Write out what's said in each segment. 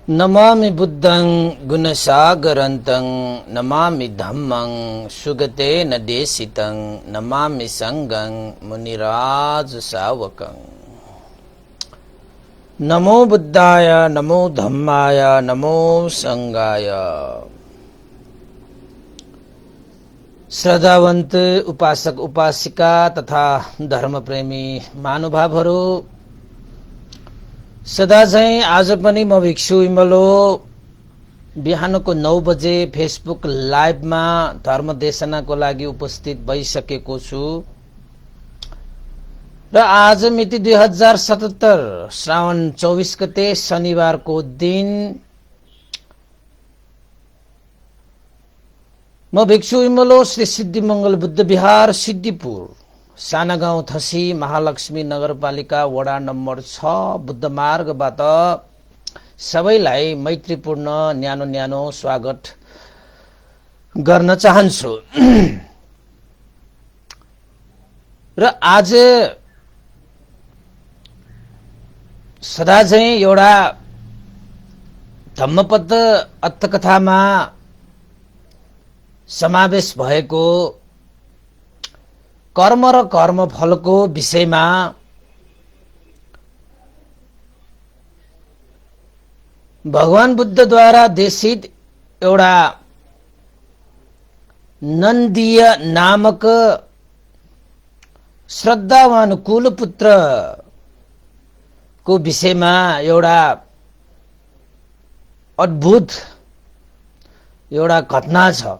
नमामि बुद्धं गुणसागरन्तं नमामि धम्मं सुगतेन देशितं नमामि संघं मुनिराज सावकं। नमो बुद्धाय नमो धम्माय नमो संघाय। श्रद्धावन्त उपासक उपासिका तथा धर्मप्रेमी महानुभावहरू, सदा चाहिँ आज पनि म भिक्षु इमलो बिहानको 9 बजे फेसबुक लाइभमा धर्म देशनाको लागि उपस्थित भइसकेको छु र आज मिति 2077 श्रावण 24 गते शनिबारको दिन म भिक्षु इमलो श्री सिद्धिमंगल बुद्ध विहार सिद्धिपुर साना गाउँ थसी महालक्ष्मी नगरपालिका वडा नम्बर 6 बुद्ध मार्गबाट सबैलाई मैत्रीपूर्ण न्यानो न्यानो स्वागत गर्न चाहन्छु। र आज सदा चाहिँ एउटा धम्मपद अर्थकथामा समावेश भएको कर्म र कर्मफलको विषयमा भगवान बुद्धद्वारा देशित एउटा नन्दीय नामक श्रद्धावान कुलपुत्र को विषयमा एउटा अद्भुत एउटा घटना छ।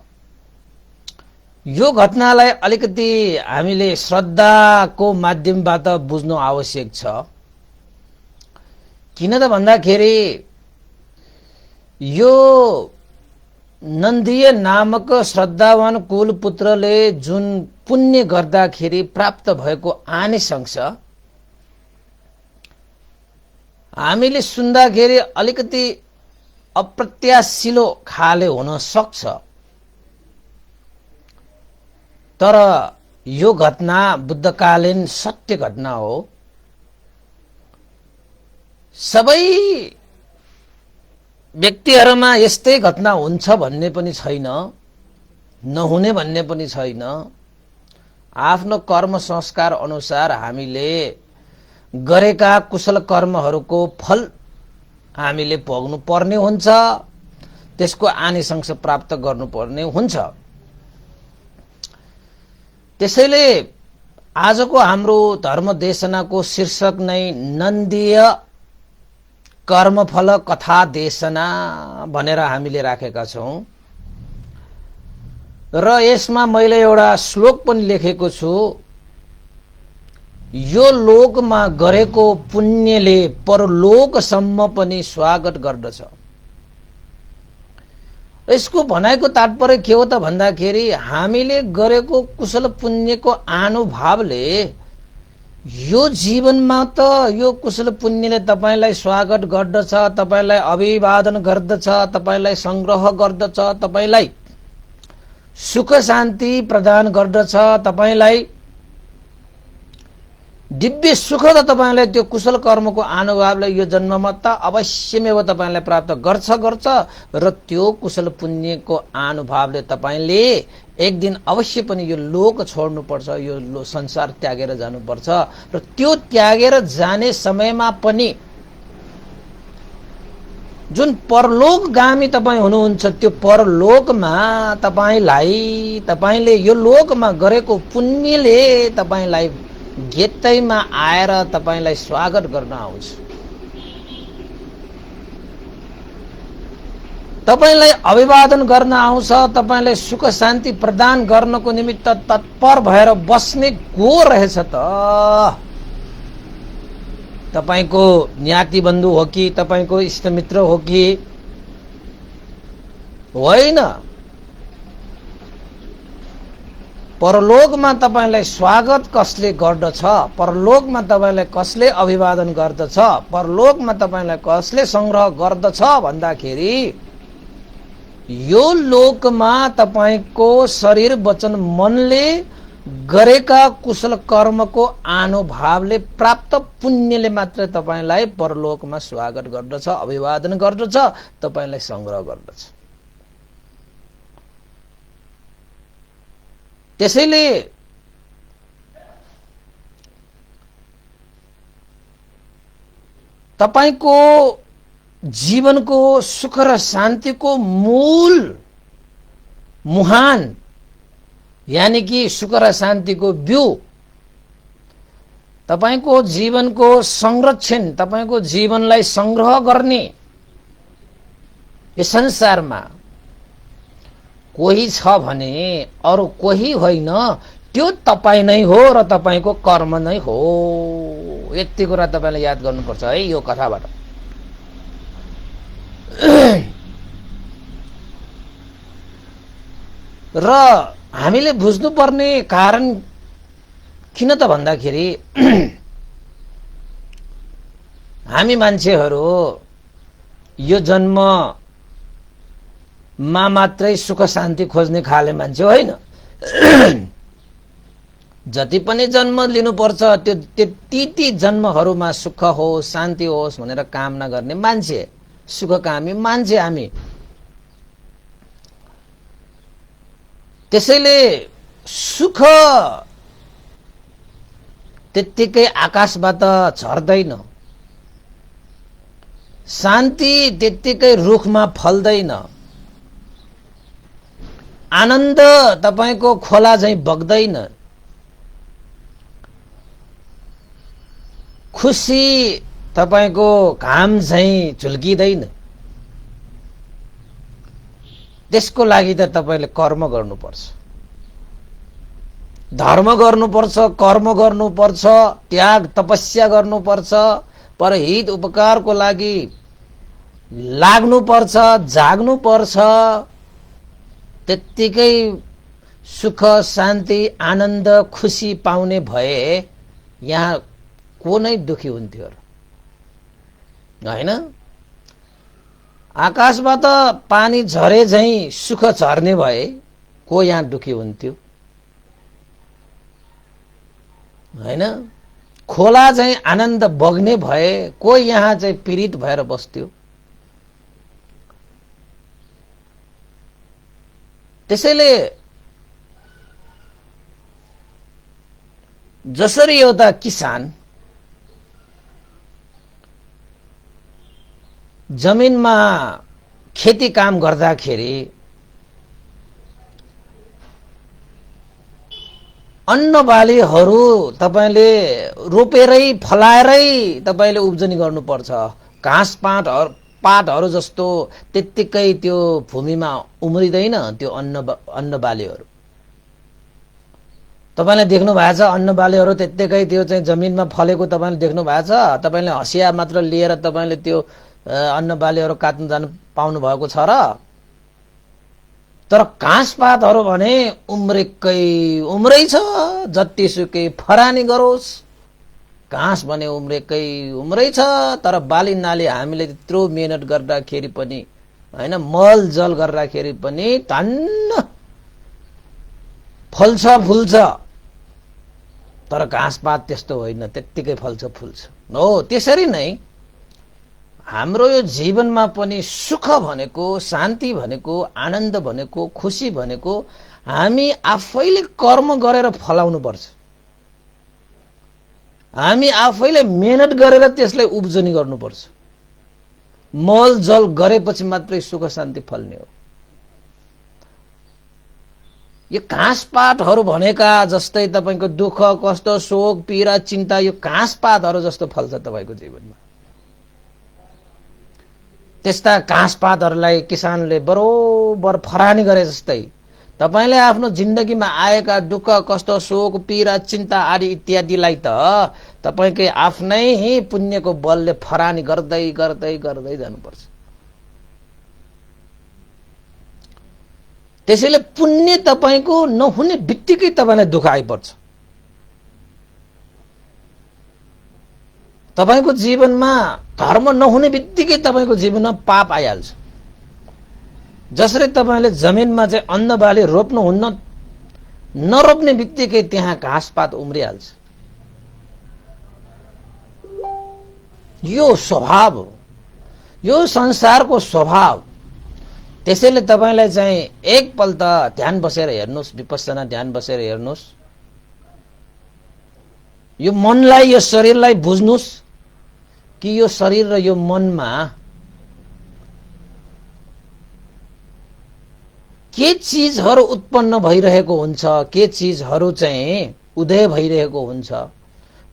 यो घटनालाई अलिकति हामीले श्रद्धाको माध्यमबाट बुझ्नु आवश्यक छ। किन त भन्दाखेरि यो नन्दीय नामक श्रद्धावान कुलपुत्रले जुन पुण्य गर्दाखेरि प्राप्त भएको आनिसंस हामीले सुन्दाखेरि अलिकति अप्रत्याशिलो खाले हुन सक्छ, तर यो घटना बुद्धकालीन सत्य घटना हो। सबै व्यक्तिहरुमा यस्तै घटना हुन्छ भन्ने पनि छैन, नहुने भन्ने पनि छैन। आफ्नो कर्म संस्कार अनुसार हामीले गरेका कुशल कर्महरूको फल हामीले भोग्नु पर्ने हुन्छ, त्यसको आनिसंस प्राप्त गर्नुपर्ने हुन्छ। त्यसैले आजको हाम्रो धर्म देशनाको शीर्षक नै नन्दीय कर्मफल कथा देशना भनेर हामीले राखेका छौं र यसमा मैले एउटा श्लोक पनि लेखेको छु। यो लोकमा गरेको पुण्यले परलोकसम्म पनि स्वागत गर्दछ। यसको भनाइको तात्पर्य के हो त भन्दाखेरि हामीले गरेको कुशल पुण्यको अनुभावले यो जीवनमा त यो कुशल पुण्यले तपाईलाई स्वागत गर्दछ, तपाईलाई अभिवादन गर्दछ, तपाईलाई संग्रह गर्दछ, तपाईलाई सुख शान्ति प्रदान गर्दछ, तपाईलाई दिव्य सुख त तपाईलाई त्यो कुशल कर्मको अनुभावले यो जन्ममा त अवश्यमेव तपाईलाई प्राप्त गर्छ र त्यो कुशल पुण्यको अनुभावले तपाईले एक दिन अवश्य पनि यो लोक छोड्नु पर्छ, यो संसार त्यागेर जानुपर्छ र त्यो त्यागेर जाने समयमा पनि जुन परलोकगामी तपाईं हुनुहुन्छ त्यो परलोकमा तपाईले यो लोकमा गरेको पुण्यले तपाईलाई गेटैमा आएर तपाईलाई स्वागत गर्न आउँछ, तपाईलाई अभिवादन गर्न आउँछ, तपाईलाई सुख शान्ति प्रदान गर्नको निमित्त तत्पर भएर बस्ने को रहेछ त? तपाईको ज्ञाति बन्धु हो कि तपाईको इष्टमित्र हो कि होइन? परलोकमा तपाईलाई स्वागत कसले गर्दछ? परलोकमा तपाईलाई कसले अभिवादन गर्दछ? परलोकमा तपाईलाई कसले संग्रह गर्दछ भन्दाखेरि यो लोकमा तपाईको शरीर वचन मनले गरेका कुशल कर्मको अनुभावले प्राप्त पुण्यले मात्र तपाईलाई परलोकमा स्वागत गर्दछ, अभिवादन गर्दछ, तपाईलाई संग्रह गर्दछ। त्यसैले तपाईको जीवनको सुख र शान्तिको मूल मुहान यानी कि सुख र शान्तिको बिउ तपाईको जीवनको संरक्षण, तपाईको जीवनलाई संग्रह गर्ने यस संसारमा कोही छ भने अरु कोही होइन, त्यो तपाई नै हो र तपाईको कर्म नै हो। यति कुरा तपाईले याद गर्नुपर्छ है यो कथाबाट। र हामीले बुझ्नुपर्ने कारण किन त भन्दाखेरि हामी मान्छेहरू यो जन्ममा मात्रै सुख शान्ति खोज्ने खाले मान्छे होइन। जति पनि जन्म लिनुपर्छ त्यो ती जन्महरूमा सुख होस् शान्ति होस् भनेर कामना गर्ने मान्छे, सुखकामी मान्छे हामी। त्यसैले सुख त्यत्तिकै आकाशबाट झर्दैन, शान्ति त्यत्तिकै रुखमा फल्दैन, आनन्द तपाईको खोला झैं बग्दैन, खुशी तपाईको घाम झैं झुल्किदैन। त्यसको लागि त तपाईले कर्म गर्नुपर्छ, धर्म गर्नुपर्छ, कर्म गर्नुपर्छ, त्याग तपस्या गर्नुपर्छ, परहित उपकारको लागि लाग्नुपर्छ, जाग्नुपर्छ। त्यत्तिकै सुख शान्ति आनन्द खुशी पाउने भए यहाँ को नै दुखी हुन्थ्यो र हैन? आकाशबाट पानी झरे झैं सुख झर्ने भए को यहाँ दुखी हुन्थ्यो हैन? खोला चाहिँ आनन्द बग्ने भए को यहाँ चाहिँ पीडित भएर बस्थ्यो? त्यसैले जसरी एउटा किसान जमिनमा खेती काम गर्दाखेरि अन्न बालीहरू तपाईले रोपेरै फलाएरै तपाईले उब्जनी गर्नुपर्छ। घाँस पातहरू जस्तो त्यत्तिकै त्यो भूमिमा उम्रिदैन त्यो अन्न बालीहरू। तपाईले देख्नु भएको छ अन्न बालीहरू त्यत्तिकै त्यो चाहिँ जमिनमा फलेको तपाईले देख्नु भएको छ? तपाईले हँसिया मात्र लिएर तपाईले त्यो अन्न बालीहरू काट्न जानु पाउनु भएको छ र? तर घाँस पातहरू भने उम्रै छ, जतिसुकै फरानी गरोस् घाँस भने उम्रै छ। तर बाली नाली हामीले त्यत्रो मेहनत गर्दाखेरि पनि हैन, मल जल गर्दाखेरि पनि धन्न फल्छ फुल्छ। तर घाँस पात त्यस्तो होइन, त्यत्तिकै फल्छ फुल्छ। हो त्यसरी नै हाम्रो यो जीवनमा पनि सुख भनेको, शान्ति भनेको, आनन्द भनेको, खुशी भनेको हामी आफैले कर्म गरेर फलाउनु पर्छ। हामी आफैले मेहनत गरेर त्यसलाई उब्जनी गर्नुपर्छ। मल जल गरेपछि मात्रै सुख शान्ति फल्ने हो। यो घाँस पातहरू भनेका जस्तै तपाईको दुःख कष्ट शोक पीडा चिन्ता यो घाँस पातहरू जस्तो फल्छ तपाईको जीवनमा। त्यस्ता घाँस पातहरूलाई किसानले बरोबर फरानी गरे जस्तै तपाईले आफ्नो जिन्दगीमा आएका दुःख कष्ट शोक पीडा चिन्ता आदि इत्यादिलाई त तपाईकै आफ्नै पुण्यको बलले फरानी गर्दै गर्दै गर्दै जानुपर्छ। त्यसैले पुण्य तपाईको नहुने बित्तिकै तपाईलाई दुःख आइपर्छ। तपाईको जीवनमा धर्म नहुने बित्तिकै तपाईको जीवनमा पाप आइहाल्छ। जसरी तपाईले जमिनमा चाहिँ अन्न बाली रोप्नुहुन्न नरोप्ने बित्तिकै त्यहाँ घाँसपात उम्रिहाल्छ। यो स्वभाव हो, यो संसारको स्वभाव। त्यसैले तपाईलाई चाहिँ एकपल्ट ध्यान बसेर हेर्नुहोस्, विपस्सना ध्यान बसेर हेर्नुहोस्, यो मनलाई यो शरीरलाई बुझ्नुहोस् कि यो शरीर र यो मनमा के चीजहरू उत्पन्न भइरहेको हुन्छ, के चीजहरू चाहिँ उदय भइरहेको हुन्छ,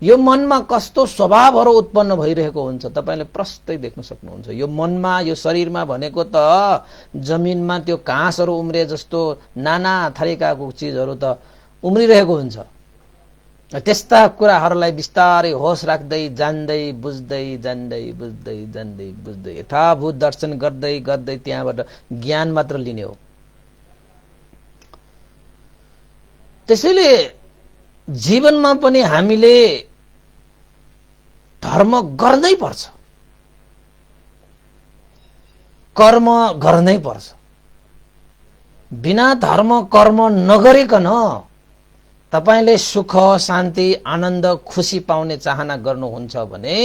यो मनमा कस्तो स्वभावहरू उत्पन्न भइरहेको हुन्छ तपाईले प्रष्टै देख्न सक्नुहुन्छ। यो मनमा यो शरीरमा भनेको त जमिनमा त्यो घाँसहरू उम्रे जस्तो नाना थरीका चीजहरू त उम्रिरहेको हुन्छ। त्यस्ता कुराहरूलाई बिस्तारै होस राख्दै जान्दै बुझ्दै जान्दै बुझ्दै जान्दै बुझ्दै यथाभूत दर्शन गर्दै गर्दै त्यहाँबाट ज्ञान मात्र लिने हो। त्यसैले जीवनमा पनि हामीले धर्म गर्नै पर्छ, कर्म गर्नै पर्छ। बिना धर्म कर्म नगरिकन तपाईले सुख शान्ति आनन्द खुशी पाउने चाहना गर्नुहुन्छ भने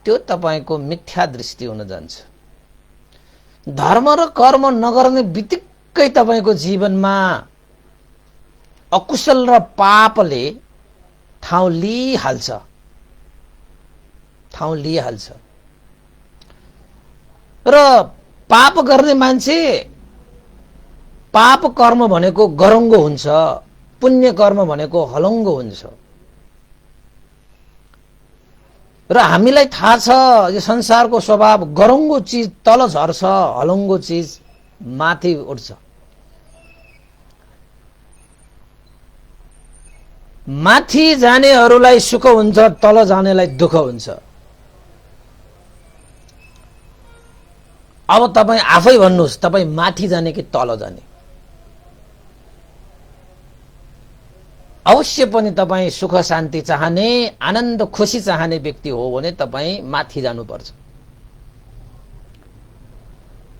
त्यो तपाईको मिथ्या दृष्टि हुन जान्छ। धर्म र कर्म नगर्ने बित्तिकै तपाईको जीवनमा अकुशल र पापले ठाउँ लिइहाल्छ, ठाउँ लिइहाल्छ। र पाप गर्ने मान्छे पाप कर्म भनेको गरङ्गो हुन्छ, पुण्य कर्म भनेको हलङ्गो हुन्छ। र हामीलाई थाहा छ यो संसारको स्वभाव, गरङ्गो चीज तल झर्छ, हलङ्गो चीज माथि उठ्छ। माथि जानेहरूलाई सुख हुन्छ, तल जानेलाई दुःख हुन्छ। अब तपाई आफै भन्नुहोस्, तपाई माथि जाने कि तल जाने? अवश्य पनि तपाई सुख शान्ति चाहने, आनन्द खुशी चाहने व्यक्ति हो भने तपाई माथि जानुपर्छ।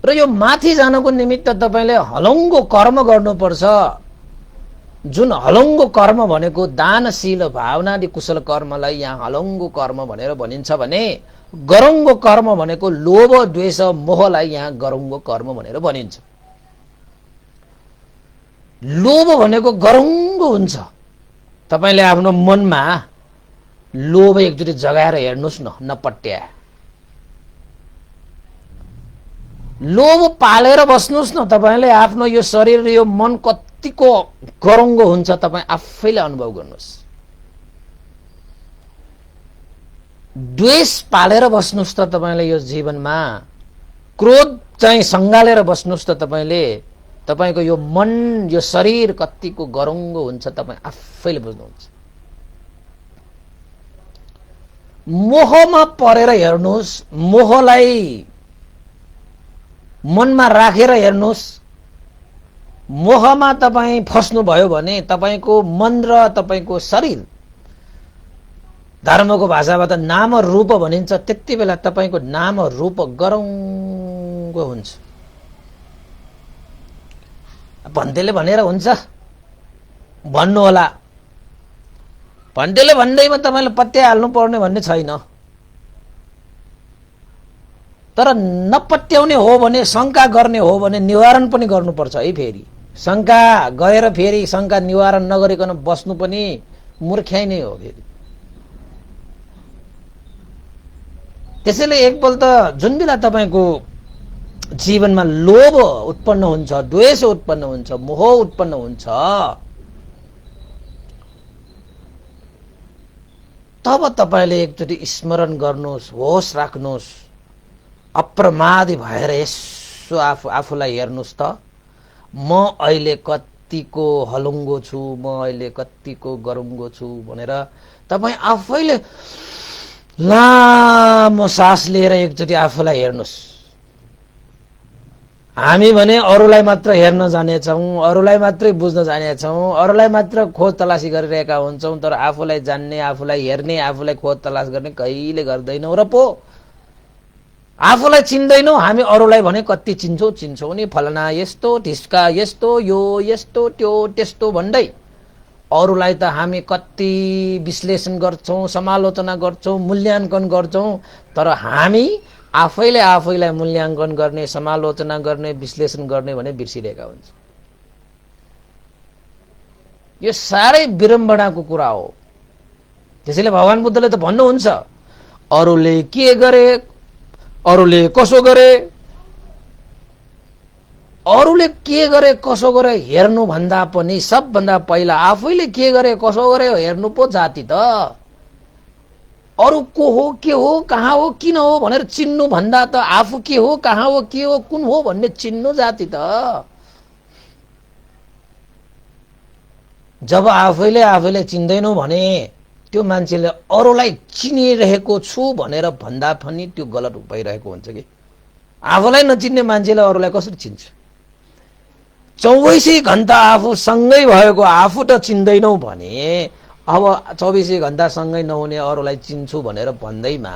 र यो माथि जानको निमित्त तपाईले हलङ्गो कर्म गर्नुपर्छ। जुन हलङ्गो कर्म भनेको दानशील भावनादि कुशल कर्मलाई यहाँ हलङ्गो कर्म भनेर भनिन्छ भने गरङ्गो कर्म भनेको लोभ द्वेष मोहलाई यहाँ गरङ्गो कर्म भनेर भनिन्छ। लोभ भनेको गरङ्गो हुन्छ। तपाईले आफ्नो मनमा लोभ एकचोटि जगाएर हेर्नुहोस् न, नपट्या। लोभ पालेर बस्नुहोस् न, तपाईले आफ्नो यो शरीर र यो मन कतिको गरङ्गो हुन्छ तपाई आफैले अनुभव गर्नुहोस्। द्वेष पालेर बस्नुहोस् त तपाईले यो जीवनमा, क्रोध चाहिँ सँगालेर बस्नुहोस् त तपाईले, तपाईको यो मन यो शरीर कतिको गरङ्गो हुन्छ तपाई आफैले बुझ्नुहुन्छ। मोहमा परेर हेर्नुहोस्, मोहलाई मनमा राखेर हेर्नुहोस्। मोहमा तपाई फस्नुभयो भने तपाईको मन र तपाईको शरीर, धर्मको भाषाबाट नाम रूप भनिन्छ, त्यति बेला तपाईको नाम रूप गरङ्गो हुन्छ। भन्तेले भनेर हुन्छ, भन्नु होला। भन्तेले भन्दैमा तपाईले पत्याइहाल्नु पर्ने भन्ने छैन। तर नपत्याउने हो भने, शंका गर्ने हो भने निवारण पनि गर्नुपर्छ है। फेरि शंका गरेर फेरि शंका निवारण नगरिकन बस्नु पनि मूर्ख्याइ नै हो फेरि। त्यसैले एकपल्ट जुन बेला तपाईको जीवनमा लोभ उत्पन्न हुन्छ, द्वेष उत्पन्न हुन्छ, मोह उत्पन्न हुन्छ, तब तपाईले एकचोटि स्मरण गर्नुहोस्, होस राख्नुहोस्, अप्रमादी भएर यसो आफूलाई हेर्नुहोस् त, म अहिले कतिको हलुङ्गो छु, म अहिले कतिको गरुङ्गो छु भनेर तपाई आफैले लामो सास लिएर एकचोटि आफूलाई हेर्नुहोस्। हामी भने अरूलाई मात्र हेर्न जानेछौँ, अरूलाई मात्रै बुझ्न जानेछौँ, अरूलाई मात्र खोज तलासी गरिरहेका हुन्छौँ, तर आफूलाई जान्ने, आफूलाई हेर्ने, आफूलाई खोज तलास गर्ने कहिले गर्दैनौँ र पो। आफूलाई चिन्दैनौ, हामी अरूलाई भने कति चिन्छौ नि, फलना यस्तो, ढिस्का यस्तो, यो यस्तो, त्यो त्यस्तो भन्दै अरूलाई त हामी कति विश्लेषण गर्छौं, समालोचना गर्छौं, मूल्याङ्कन गर्छौं, तर हामी आफैले आफैलाई मूल्याङ्कन गर्ने, समालोचना गर्ने, विश्लेषण गर्ने भने बिर्सिरहेका हुन्छ। यो साह्रै विडम्बनाको कुरा हो। त्यसैले भगवान बुद्धले त भन्नुहुन्छ, अरूले के गरे, अरूले कसो गरे, अरूले के गरे कसो गरे हेर्नु भन्दा पनि सबभन्दा पहिला आफैले के गरे कसो गरे हेर्नु पो जाति त। अरू को हो, के हो, कहाँ हो, किन हो भनेर चिन्नु भन्दा त आफू के हो, कहाँ हो, के हो, कुन हो भन्ने चिन्नु जाति त। जब आफैले आफैले चिन्दैनौ भने त्यो मान्छेले अरूलाई चिनिरहेको छु भनेर भन्दा पनि त्यो गलत भइरहेको हुन्छ कि। आफूलाई नचिन्ने मान्छेले अरूलाई कसरी चिन्छ? 24 घण्टा आफू सँगै भएको आफू त चिन्दैनौ भने अब 24 घण्टा सँगै नहुने अरूलाई चिन्छु भनेर भन्दैमा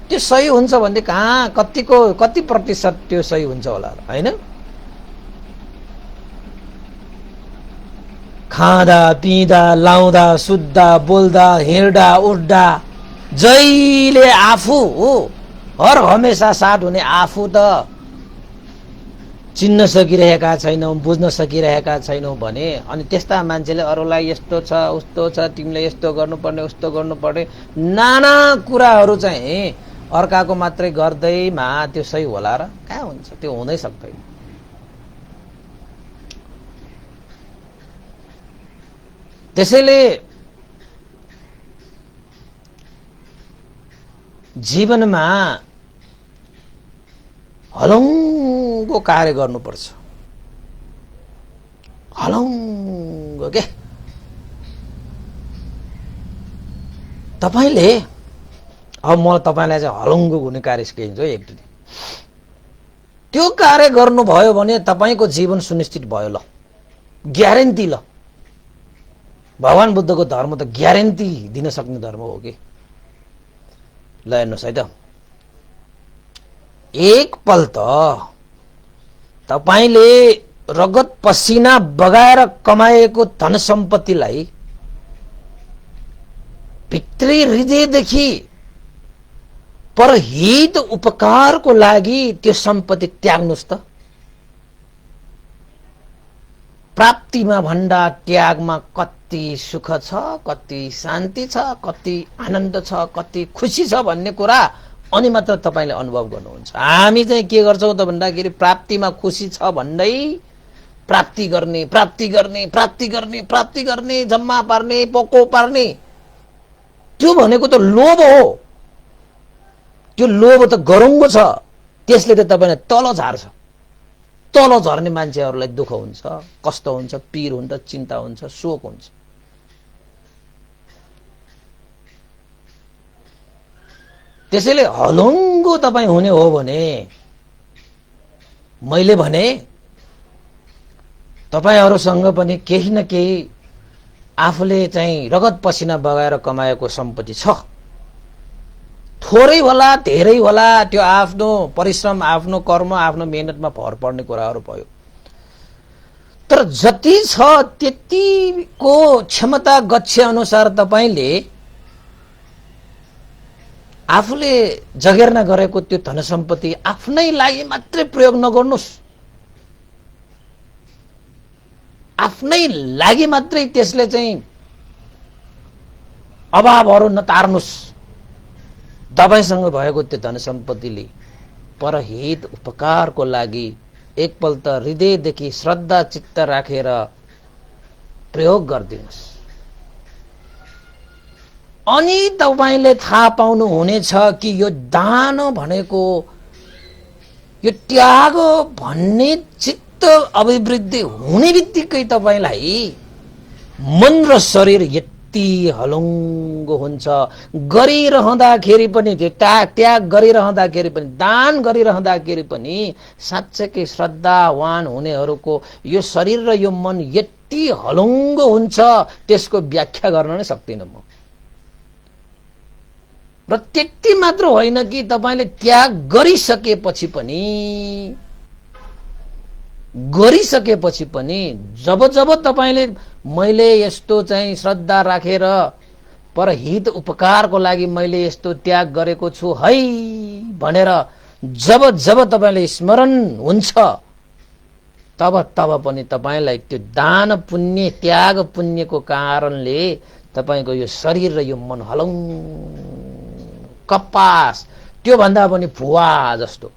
त्यो सही हुन्छ भने कहाँ कति प्रतिशत त्यो सही हुन्छ होला हैन? खाँदा पिँदा लाउँदा सुत्दा बोल्दा हिँड्दा उठ्दा जहिले आफू हर हमेशा साथ हुने आफू त चिन्न सकिरहेका छैनौ, बुझ्न सकिरहेका छैनौ भने अनि त्यस्ता मान्छेले अरूलाई यस्तो छ उस्तो छ, तिमीले यस्तो गर्नुपर्ने उस्तो गर्नुपर्ने नाना कुराहरू चाहिँ अर्काको मात्रै गर्दैमा त्यो सही होला र? कहाँ हुन्छ? त्यो हुनै सक्दैन। त्यसैले जीवनमा हलङ्गो कार्य गर्नुपर्छ। हलङ्गो के तपाईले, अब म तपाईलाई चाहिँ हलङ्गो हुने कार्य सिकाइदिन्छु है। एक दिन त्यो कार्य गर्नुभयो भने तपाईको जीवन सुनिश्चित भयो। ल ग्यारेन्टी। ल भगवान बुद्धको धर्म त ग्यारेन्टी दिन सक्ने धर्म हो कि। ल हेर्नुहोस् है त, एक पल त तपाईले रगत पसिना बगाएर कमाएको धन सम्पत्तिलाई भित्री हृदयदेखि परहित उपकारको लागि त्यो सम्पत्ति त्याग्नुस् त। प्राप्तिमा भन्दा त्यागमा कति सुख छ, कति शान्ति छ, कति आनन्द छ, कति खुसी छ भन्ने कुरा अनि मात्र तपाईले अनुभव गर्नुहुन्छ। हामी चाहिँ के गर्छौं त भन्दाखेरि प्राप्तिमा खुसी छ भन्दै प्राप्ति गर्ने प्राप्ति गर्ने प्राप्ति गर्ने प्राप्ति गर्ने, जम्मा पार्ने, पोको पार्ने, त्यो भनेको त लोभ हो। त्यो लोभ त गरुङ्गो छ, त्यसले त तपाईलाई तल झार्छ। तल झर्ने मान्छेहरूलाई दुःख हुन्छ, कष्ट हुन्छ, पीर हुन्छ, चिन्ता हुन्छ, शोक हुन्छ। त्यसैले हलङ्गो तपाई हुने हो भने मैले भने तपाईहरुसँग पनि केही न केही आफूले चाहिँ रगत पसिना बगाएर कमाएको सम्पत्ति छ। थोरै होला धेरै होला, त्यो आफ्नो परिश्रम, आफ्नो कर्म, आफ्नो मेहनतमा भर पर्ने कुराहरू भयो। तर जति छ त्यतिको क्षमता गच्छे अनुसार तपाईले आफूले जगेर्ना गरेको त्यो धन सम्पत्ति आफ्नै लागि मात्रै प्रयोग नगर्नुस्। आफ्नै लागि मात्रै त्यसले चाहिँ अभावहरू नतार्नुस्। तपाईसँग भएको त्यो धन सम्पत्तिले परहित उपकारको लागि एकपल्ट हृदयदेखि श्रद्धा चित्त राखेर प्रयोग गरिदिनुस्। अनि तपाईले थाहा पाउनु हुनेछ कि यो दान भनेको, यो त्याग भन्ने चित्त अभिवृद्धि हुने बित्तिकै तपाईलाई मन र शरीर यति हलङ्गो हुन्छ। गरिरहँदाखेरि पनि, त्याग गरिरहँदाखेरि पनि, दान गरिरहँदाखेरि पनि साँच्चै श्रद्धावान हुनेहरूको यो शरीर र यो मन यति हलङ्गो हुन्छ, त्यसको व्याख्या गर्न नै सक्दिनँ म। र त्यति मात्र होइन कि तपाईले त्याग गरिसकेपछि पनि जब जब तपाईले मैले यस्तो चाहिँ श्रद्धा राखेर परहित उपकारको लागि मैले यस्तो त्याग गरेको छु है भनेर जब जब तपाईले स्मरण हुन्छ तब पनि तपाईलाई त्यो दान पुण्य त्याग पुण्यको कारणले तपाईको यो शरीर र यो मन कपास त्यो भन्दा पनि भुवा जस्तो।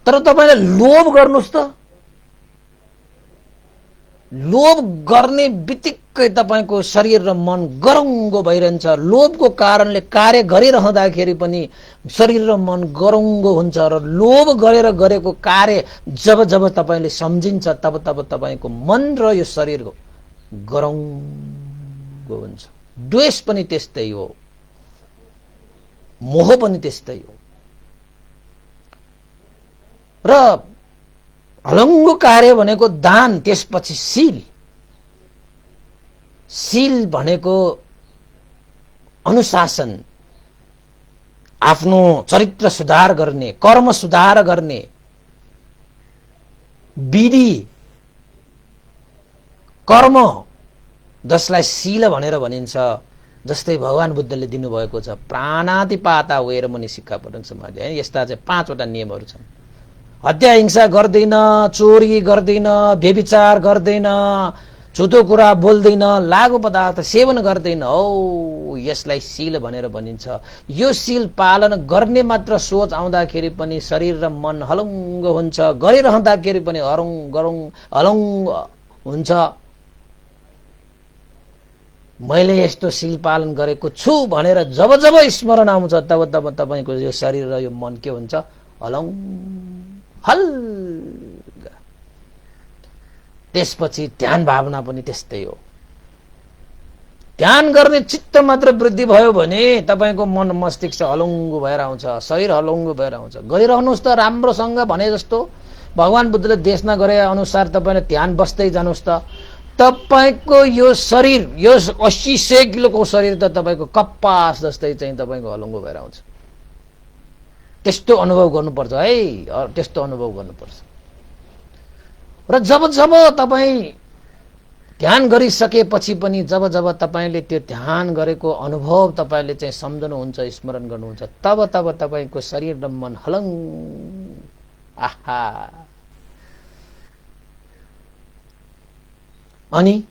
तर तपाईले लोभ गर्नुस् त, लोभ गर्ने बित्तिकै तपाईको शरीर र मन गरौँगो भइरहन्छ। लोभको कारणले कार्य गरिरहँदाखेरि पनि शरीर र मन गरौँगो हुन्छ र लोभ गरेर गरेको कार्य जब जब तपाईले सम्झिन्छ तब तपाईको मन र यो शरीर गरौँगो हुन्छ। द्वेष पनि त्यस्तै हो, मोह पनि त्यस्तै हो। र हलङ्गो कार्य भनेको दान, त्यसपछि शील। शील भनेको अनुशासन, आफ्नो चरित्र सुधार गर्ने, कर्म सुधार गर्ने विधि कर्म, जसलाई शील भनेर भनिन्छ। जस्तै भगवान बुद्धले दिनुभएको छ प्राणातिपाता वेरमणि सिक्खापदं समाधि, है यस्ता चाहिँ 5 वटा नियमहरू छन्। हत्या हिंसा गर्दैन, चोरी गर्दैन, व्यभिचार गर्दैन, झुटो कुरा बोल्दैन, लागु पदार्थ सेवन गर्दैन, हो यसलाई शील भनेर भनिन्छ। यो शील पालन गर्ने मात्र सोच आउँदाखेरि पनि शरीर र मन हलङ्ग हुन्छ, गरिरहँदाखेरि पनि हलङ्ग हुन्छ। मैले यस्तो शील पालन गरेको छु भनेर जब जब स्मरण आउँछ तब तपाईको यो शरीर र यो मन के हुन्छ? हल्का। त्यसपछि ध्यान भावना पनि त्यस्तै हो। ध्यान गर्ने चित्त मात्र वृद्धि भयो भने तपाईको मन मस्तिष्क हलङ्गो भएर आउँछ, शरीर हलङ्गो भएर आउँछ। गरिरहनुहोस् त राम्रोसँग भने जस्तो भगवान बुद्धले देशना गरे अनुसार तपाईले ध्यान बस्दै जानुहोस् त तपाईको यो शरीर, यो 80-100 किलोको शरीर त तपाईको कपास जस्तै चाहिँ तपाईको हलङ्गो भएर आउँछ। त्यस्तो अनुभव गर्नुपर्छ है, त्यस्तो अनुभव गर्नुपर्छ। र जब जब तपाई ध्यान गरिसकेपछि पनि जब जब तपाईले त्यो ध्यान गरेको अनुभव तपाईले चाहिँ सम्झनुहुन्छ, स्मरण गर्नुहुन्छ, तब तपाईको शरीर र मन हलङ्ग। आहा। अनि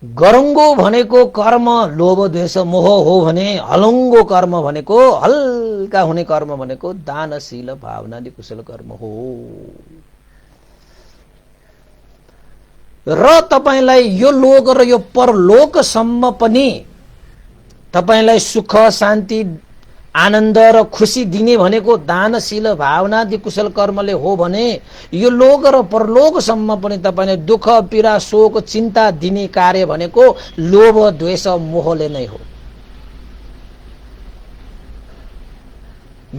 गरङ्गो भनेको कर्म लोभ द्वेष मोह हो भने हलङ्गो कर्म भनेको हल्का हुने कर्म भनेको दानशील भावनादि कुशल कर्म हो। र तपाईलाई यो लोक र यो परलोकसम्म पनि तपाईलाई सुख शान्ति आनन्द र खुशी दिने भनेको दानशील भावनादि कुशल कर्मले हो भने यो लोक र परलोकसम्म पनि तपाईले दुःख पीडा शोक चिन्ता दिने कार्य भनेको लोभ द्वेष मोहले नै हो।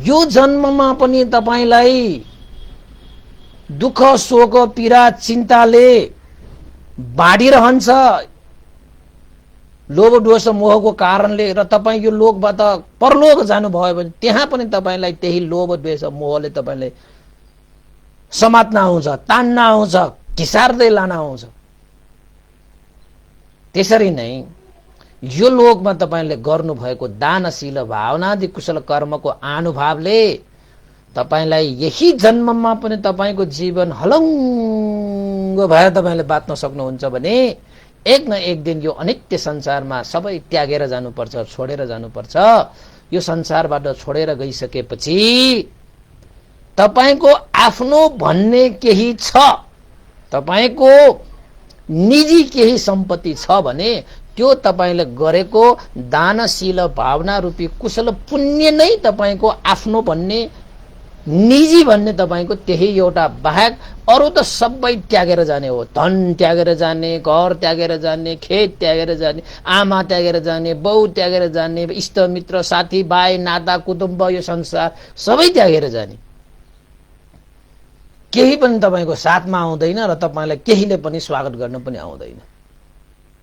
यो जन्ममा पनि तपाईलाई दुःख शोक पीडा चिन्ताले बाँडिरहन्छ लोभ दोष मोहको कारणले। र तपाई यो लोकबाट परलोक जानुभयो भने त्यहाँ पनि तपाईलाई त्यही लोभ द्वेष मोहले तपाईलाई समात्न आउँछ, तान्न आउँछ, घिसार्दै लान आउँछ। त्यसरी नै यो लोकमा तपाईले गर्नुभएको दानशील भावनादि कुशल कर्मको अनुभवले तपाईलाई यही जन्ममा पनि तपाईको जीवन हलङ्ग भएर तपाईले बाँच्न सक्नुहुन्छ भने एक न एक दिन यो अनित्य संसारमा सबै त्यागेर जानुपर्छ, छोडेर जानुपर्छ। यो संसारबाट छोडेर गइसकेपछि तपाईको आफ्नो भन्ने केही छ, तपाईको निजी केही सम्पत्ति छ भने त्यो तपाईले गरेको दानशील भावना रूपी कुशल पुण्य नै तपाईको आफ्नो भन्ने निजी भन्ने तपाईको त्यही एउटा बाहेक अरु त सबै त्यागेर जाने हो। धन त्यागेर जाने, घर त्यागेर जाने, खेत त्यागेर जाने, आमा त्यागेर जाने, बाउ त्यागेर जाने, इष्ट मित्र साथी भाइ नाता कुटुम्ब यो संसार सबै त्यागेर जाने। केही पनि तपाईको साथमा आउँदैन र तपाईलाई केहीले पनि स्वागत गर्न पनि आउँदैन।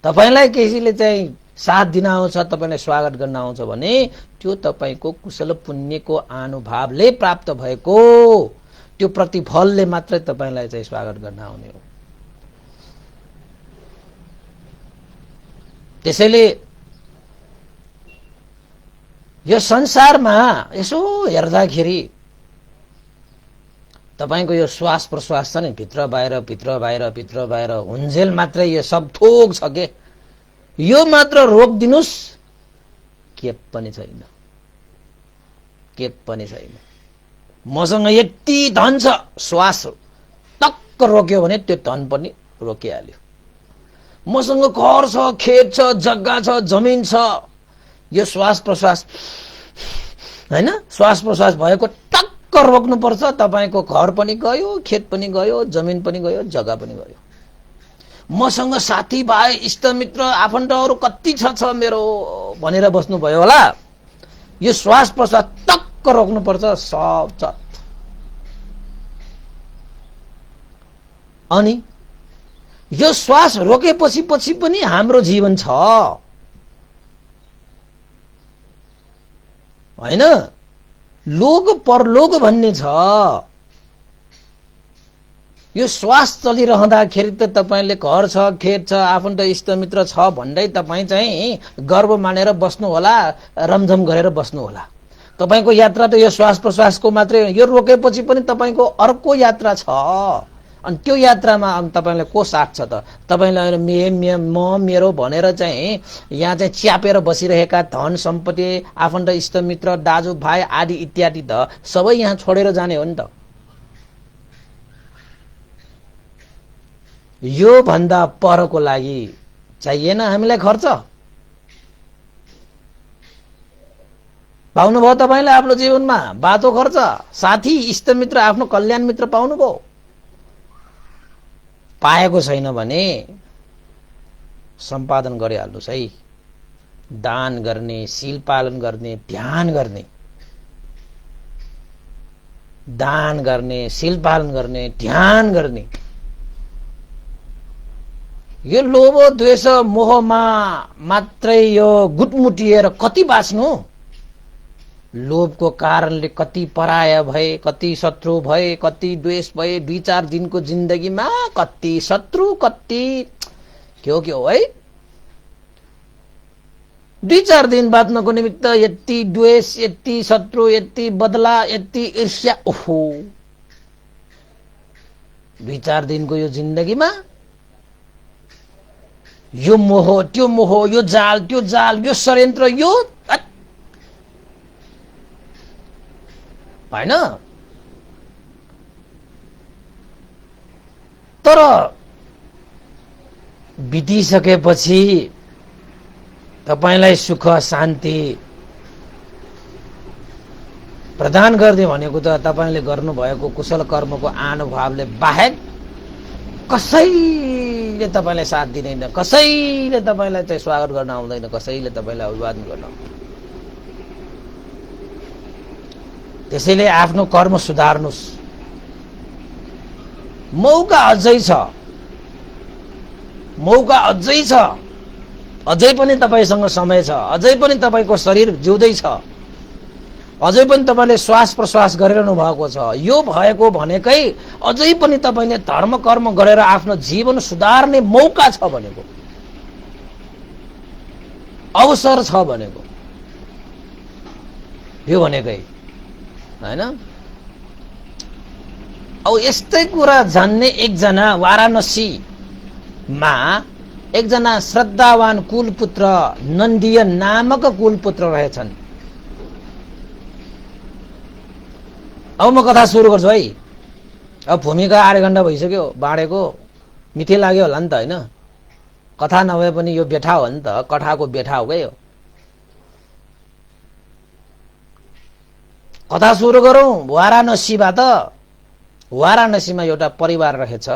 तपाईलाई केसीले चाहिँ साथ दिन आउँछ, तपाईलाई स्वागत गर्न आउँछ भने त्यो तपाईको कुशल पुण्यको अनुभवले प्राप्त भएको त्यो प्रतिफलले मात्रै तपाईलाई चाहिँ स्वागत गर्न आउने हो। त्यसैले यो संसारमा यसो हेर्दाखेरि तपाईको यो श्वास प्रश्वास छ नि, भित्र बाहिर भित्र बाहिर भित्र बाहिर हुन्जेल मात्रै यो सब थोक छ के, यो मात्र रोकिदिनुस्, के पनि छैन, के पनि छैन। मसँग यति धन छ, श्वास टक्क रोक्यो भने त्यो धन पनि रोकिहाल्यो। मसँग घर छ, खेत छ, जग्गा छ, जमिन छ, यो श्वास प्रश्वास हैन, श्वास प्रश्वास भएको टक्क रोक्नु पर्छ। तपाईको घर पनि गयो, खेत पनि गयो, जमिन पनि गयो, जग्गा पनि गयो। मसँग साथी भाइ इष्टमित्र आफन्तहरू कति छ मेरो भनेर बस्नु भयो होला, यो श्वास प्रश्वास टक्क रोक्नु पर्छ, सब छ। अनि यो श्वास रोकेपछि पछि पनि हाम्रो जीवन छ हैन, लोक परलोक भन्ने छ। यो श्वास चलिरहँदाखेरि त तपाईले घर छ, खेत छ, आफन्त इष्टमित्र छ भन्दै तपाई चाहिँ गर्व मानेर बस्नु होला, रमझम गरेर बस्नु होला। तपाईको यात्रा त यो श्वास प्रश्वासको मात्रै, यो रोकेपछि पनि तपाईको अर्को यात्रा छ। अनि त्यो यात्रामा तपाईलाई को साथ छ त? तपाईलाई म मेरो भनेर चाहिँ यहाँ चाहिँ च्यापेर बसिरहेका धन सम्पत्ति आफन्त इष्टमित्र दाजु भाइ आदि इत्यादि त सबै यहाँ छोडेर जाने हो नि त। यो भन्दा परको लागि चाहिएन हामीलाई खर्च? पाउनुभयो तपाईले आफ्नो जीवनमा बाटो खर्च, साथी इष्टमित्र आफ्नो कल्याण मित्र पाउनुभयो? पाएको छैन भने सम्पादन गरिहाल्नुस् है। दान गर्ने, शील पालन गर्ने, ध्यान गर्ने, दान गर्ने, शील पालन गर्ने, ध्यान गर्ने। यो लोभ द्वेष मोहमा मात्रै यो गुटमुटिएर कति बाँच्नु? लोभको कारणले कति पराय भए, कति शत्रु भए, कति द्वेष भए, 2-4 दिनको जिन्दगीमा कति शत्रु, कति के हो है। 2-4 दिन बाँच्नको निमित्त यति द्वेष, यति शत्रु, यति बदला, यति ईर्ष्या, ओहो 2-4 दिनको यो जिन्दगीमा यो मोह, त्यो मोह, यो जाल, त्यो जाल, यो षड्यन्त्र, यो हैन। तर बितिसकेपछि तपाईलाई सुख शान्ति प्रदान गर्ने भनेको त तपाईले गर्नुभएको कुशल कर्मको अनुभवले बाहेक कसैले तपाईलाई साथ दिँदैन, कसैले तपाईलाई चाहिँ स्वागत गर्न आउँदैन, कसैले तपाईलाई अभिवादन गर्न आउँदैन। त्यसैले आफ्नो कर्म सुधार्नुस्। मौका अझै छ, मौका अझै छ, अझै पनि तपाईसँग समय छ, अझै पनि तपाईको शरीर जिउँदै छ, अझै पनि तपाईले श्वास प्रश्वास गरिरहनु भएको छ। यो भएको भनेकै अझै पनि तपाईले धर्म कर्म गरेर आफ्नो जीवन सुधार्ने मौका छ भनेको, अवसर छ भनेको यो भनेकै हैन। अब यस्तै कुरा जान्ने एकजना वाराणसीमा एकजना श्रद्धावान कुलपुत्र नन्दीय नामक कुलपुत्र रहेछन्। अब म कथा सुरु गर्छु है। अब भूमिका 8 घण्टा भइसक्यो बाँडेको, मिठै लाग्यो होला नि त हैन। कथा नभए पनि यो बेठा हो नि त, कथाको बेठा हो के यो। कथा सुरु गरौं। वाराणसीबाट, वाराणसीमा एउटा परिवार रहेछ,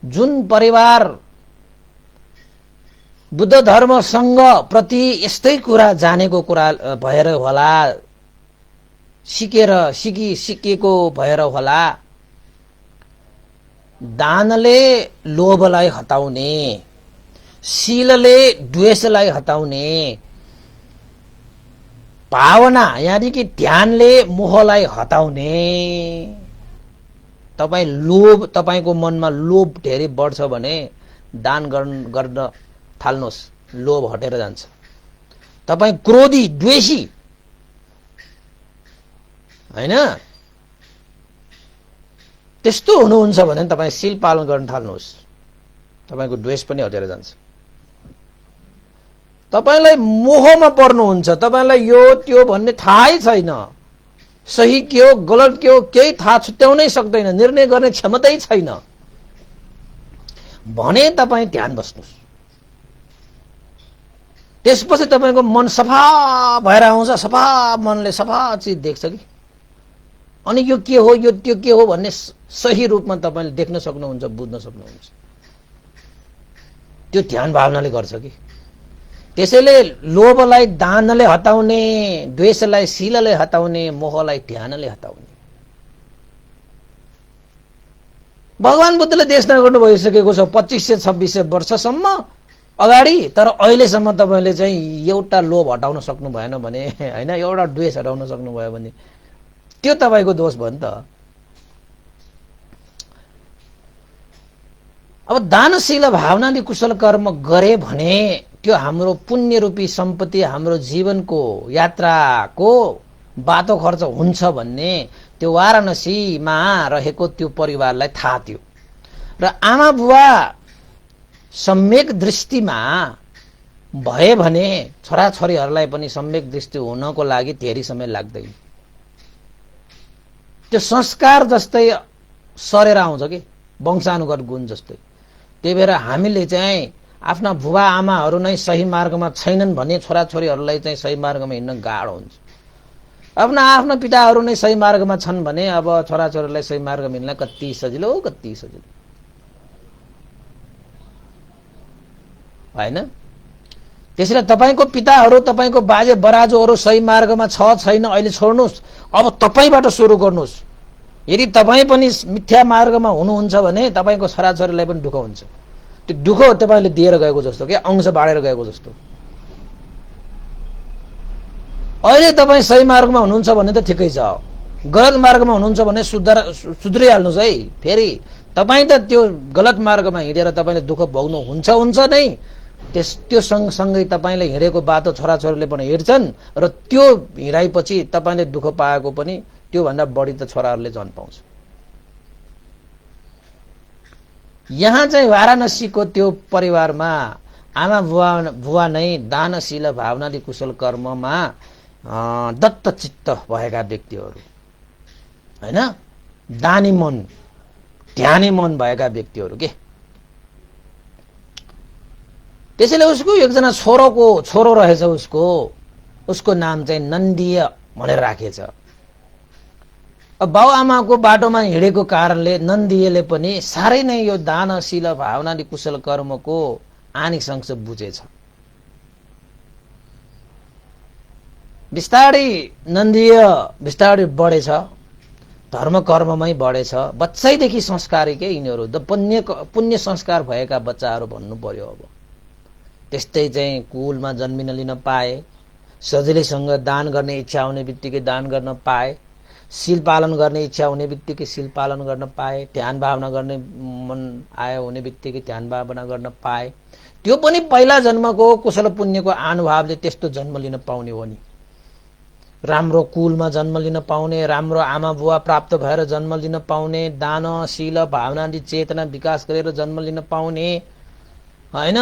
जुन परिवार बुद्ध धर्मसँग प्रति यस्तै कुरा जानेको कुरा भएर होला, सिकेको भएर होला, दानले लोभलाई हटाउने, शीलले द्वेषलाई हटाउने, भावना यानी कि ध्यानले मोहलाई हटाउने। तपाई लोभ, तपाईको मनमा लोभ धेरै बढ्छ भने दान गर्न थाल्नुहोस्, लोभ हटेर जान्छ। तपाई क्रोधी द्वेषी हैन, त्यस्तो हुनुहुन्छ भने तपाई शील पालन गर्न थाल्नुहोस्, तपाईको द्वेष पनि हटेर जान्छ। तपाईलाई मोहमा पर्नुहुन्छ, तपाईलाई यो त्यो भन्ने थाहै छैन, सही के हो गलत के हो केही थाहा छुट्याउनै सक्दैन, निर्णय गर्ने क्षमतै छैन भने तपाईँ ध्यान बस्नुहोस्। त्यसपछि तपाईको मन सफा भएर आउँछ, सफा मनले सफा चिज देख्छ कि, अनि यो के हो यो त्यो के हो भन्ने सही रूपमा तपाईले देख्न सक्नुहुन्छ, बुझ्न सक्नुहुन्छ। त्यो ध्यान भावनाले गर्छ कि। त्यसैले लोभलाई दानले हटाउने, द्वेषलाई शीलले हटाउने, मोहलाई ध्यानले हटाउने। भगवान बुद्धले देशना गर्नु भइसकेको छ 2500-2600 वर्षसम्म अगाडि, तर अहिलेसम्म तपाईले चाहिँ एउटा लोभ हटाउन सक्नु भएन भने हैन, एउटा द्वेष हटाउन सक्नु भयो भने त्यो तपाईको दोष भयो नि त। अब दानशील भावनाले कुशल कर्म गरे भने त्यो हाम्रो पुण्य रूपी सम्पत्ति, हाम्रो जीवनको यात्राको बाटो खर्च हुन्छ भन्ने त्यो वाराणसीमा रहेको त्यो परिवारलाई थाहा थियो। र आमा बुवा सम्यक दृष्टिमा भए भने छोराछोरीहरूलाई पनि सम्यक दृष्टि हुनको लागि धेरै समय लाग्दैन। त्यो संस्कार जस्तै सरेर आउँछ कि, वंशानुगत गुण जस्तै। त्यही भएर हामीले चाहिँ आफ्ना बुबा आमाहरू नै सही मार्गमा छैनन् भने छोराछोरीहरूलाई चाहिँ सही मार्गमा हिँड्न गाह्रो हुन्छ। आफ्ना पिताहरू नै सही मार्गमा छन् भने अब छोराछोरीलाई सही मार्गमा हिँड्न कति सजिलो हैन। त्यसैले तपाईको पिताहरू, तपाईको बाजे बराजुहरू सही मार्गमा छ छैन अहिले छोड्नुहोस्, अब तपाईबाट सुरु गर्नुहोस्। यदि तपाईँ पनि मिथ्या मार्गमा हुनुहुन्छ भने तपाईको छोराछोरीलाई पनि दुःख हुन्छ। त्यो दुःख तपाईले दिएर गएको जस्तो के, अंश बाँडेर गएको जस्तो। अहिले तपाईँ सही मार्गमा हुनुहुन्छ भने त ठिकै छ, गलत मार्गमा हुनुहुन्छ भने सुध्रिहाल्नुहोस् है। फेरि तपाईँ त त्यो गलत मार्गमा हिँडेर तपाईले दुःख भोग्नु हुन्छ नै, त्यो सँगसँगै तपाईले हिँडेको बाटो छोराछोरीले पनि हिँड्छन् र त्यो हिँडाइपछि तपाईले दुःख पाएको पनि त्योभन्दा बढी त छोराहरूले झन् पाउँछ। यहाँ चाहिँ वाराणसीको त्यो परिवारमा आमा बुवा नै दानशील भावनाले कुशल कर्ममा दत्तचित्त भएका व्यक्तिहरू हैन, दानी मन ध्यानी मन भएका व्यक्तिहरू के। त्यसैले उसको एकजना छोरो रहेछ, उसको नाम चाहिँ नन्दीय भनेर राखेछ। अब बाउ आमाको बाटोमा हिँडेको कारणले नन्दीयले पनि साह्रै नै यो दानशील भावनाले कुशल कर्मको आनिसंश बुझेछ। बिस्तारै नन्दीय बिस्तारै बढेछ, धर्म कर्ममै बढेछ। बच्चैदेखि संस्कारी के यिनीहरू, पुण्य संस्कार भएका बच्चाहरू भन्नु पर्यो। अब त्यस्तै चाहिँ कुलमा जन्मिन लिन पाए, सजिलैसँग दान गर्ने इच्छा हुने बित्तिकै दान गर्न पाए, शील पालन गर्ने इच्छा हुने बित्तिकै शील पालन गर्न पाए, ध्यान भावना गर्ने मन आयो हुने बित्तिकै ध्यान भावना गर्न पाए। त्यो पनि पहिला जन्मको कुशल पुण्यको अनुभवले त्यस्तो जन्म लिन पाउने हो नि। राम्रो कुलमा जन्म लिन पाउने, राम्रो आमा बुवा प्राप्त भएर जन्म लिन पाउने, दान शील भावनादि चेतना विकास गरेर जन्म लिन पाउने हैन,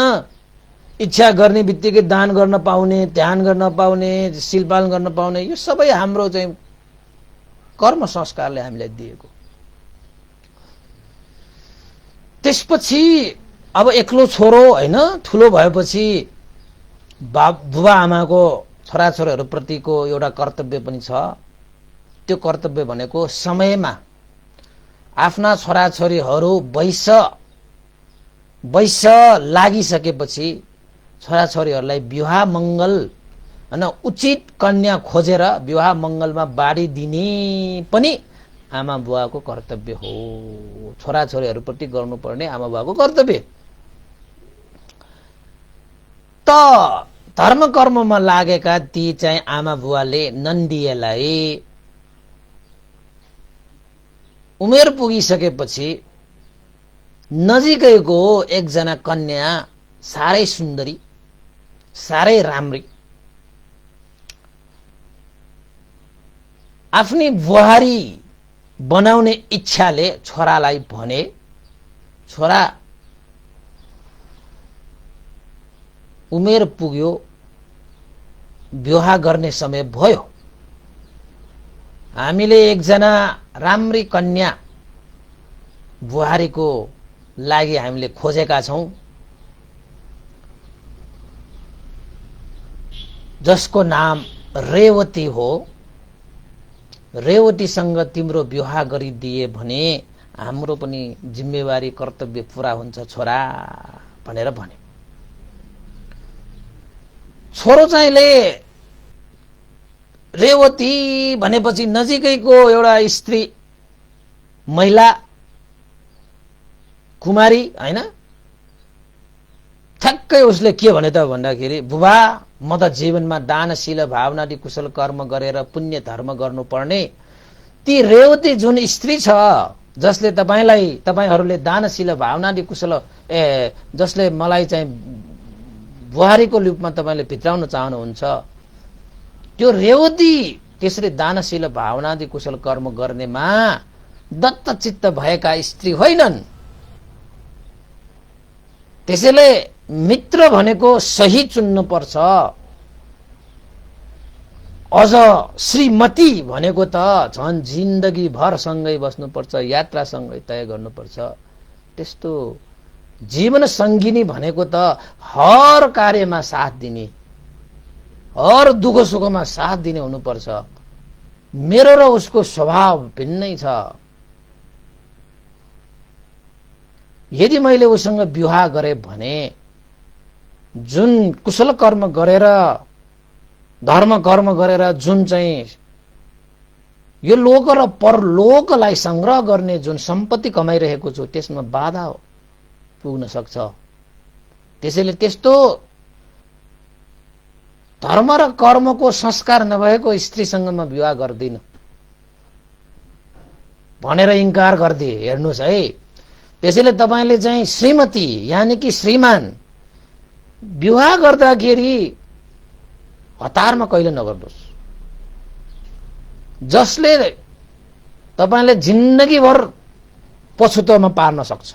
इच्छा गर्ने बित्तिकै दान गर्न पाउने, ध्यान गर्न पाउने, शील पालन गर्न पाउने, यो सबै हाम्रो चाहिँ कर्म संस्कारले हामीलाई दिएको। त्यसपछि अब एक्लो छोरो हैन, ठुलो भएपछि बुबा आमाको छोराछोरीहरू प्रतिको एउटा कर्तव्य पनि छ। त्यो कर्तव्य भनेको समयमा आफ्ना छोराछोरीहरू वैश लागिसकेपछि छोराछोरीहरूलाई विवाह मङ्गल हैन, उचित कन्या खोजेर विवाह मङ्गलमा बाडी दिने पनि आमा बुवाको कर्तव्य हो। छोराछोरीहरूप्रति गर्नुपर्ने आमा बुवाको कर्तव्य। धर्म कर्ममा लागेका ती चाहिँ आमा बुवाले नन्दिएलाई उमेर पुगिसकेपछि नजिकैको एकजना कन्या साह्रै सुन्दरी साह्रै राम्री आफ्नी बुहारी बनाउने इच्छाले छोरालाई भने, छोरा उमेर पुग्यो, विवाह गर्ने समय भयो, हामीले एकजना राम्री कन्या बुहारीको लागि हामीले खोजेका छौं, जसको नाम रेवती हो। रेवतीसँग तिम्रो विवाह गरिदिए भने हाम्रो पनि जिम्मेवारी कर्तव्य पूरा हुन्छ छोरा भनेर भने। छोरो चाहिँले रेवती भनेपछि नजिकैको एउटा स्त्री महिला कुमारी हैन, ठ्याक्कै उसले के भने त भन्दाखेरि, बुबा म त जीवनमा दानशील भावनादि कुशल कर्म गरेर पुण्य धर्म गर्नुपर्ने ती रेवती जुन स्त्री छ जसले तपाईहरूले दानशील भावनादि कुशल जसले मलाई चाहिँ बुहारीको रूपमा तपाईले भित्राउन चाहनुहुन्छ, त्यो रेवती त्यसरी दानशील भावनादि कुशल कर्म गर्नेमा दत्तचित्त भएका स्त्री होइनन्। त्यसैले मित्र भनेको सही चुन्नु पर्छ। अझ श्रीमती भनेको त झन् जिन्दगी भर सँगै बस्नुपर्छ, यात्रा सँगै तय गर्नुपर्छ। त्यस्तो जीवन सङ्गिनी भनेको त हर कार्यमा साथ दिने, हर दुःख सुखमा साथ दिने हुनुपर्छ। मेरो र उसको स्वभाव भिन्नै छ। यदि मैले उसँग विवाह गरे भने जुन कुशल कर्म गरेर धर्म कर्म गरेर जुन चाहिँ यो लोक र परलोकलाई संग्रह गर्ने जुन सम्पत्ति कमाइरहेको छु त्यसमा बाधा पुग्न सक्छ। त्यसैले त्यस्तो धर्म र कर्मको संस्कार नभएको स्त्रीसँग म विवाह गर्दिन भनेर इन्कार गरिदिए। हेर्नुहोस् है, त्यसैले तपाईले चाहिँ श्रीमती यानी कि श्रीमान विवाह गर्दाखेरि हतारमा कहिले नगर्नुहोस्, जसले तपाईले जिन्दगीभर पछुतोमा पार्न सक्छ।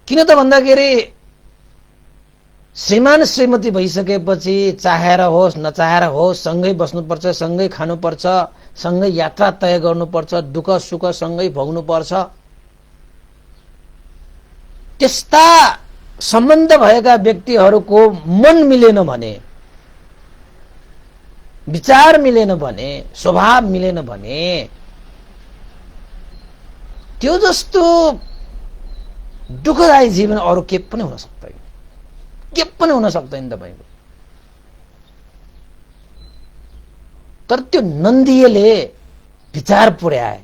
किन त भन्दाखेरि श्रीमान श्रीमती भइसकेपछि चाहेर होस् नचाहेर होस् सँगै बस्नुपर्छ, सँगै खानुपर्छ, सँगै यात्रा तय गर्नुपर्छ, दुःख सुख सँगै भोग्नुपर्छ। त्यस्ता सम्बन्ध भएका व्यक्तिहरूको मन मिलेन भने, विचार मिलेन भने, स्वभाव मिलेन भने त्यो जस्तो दुःखदायी जीवन अरू के पनि हुन सक्दैन, के पनि हुन सक्दैन तपाईको। तर त्यो नन्दीले विचार पुर्याए।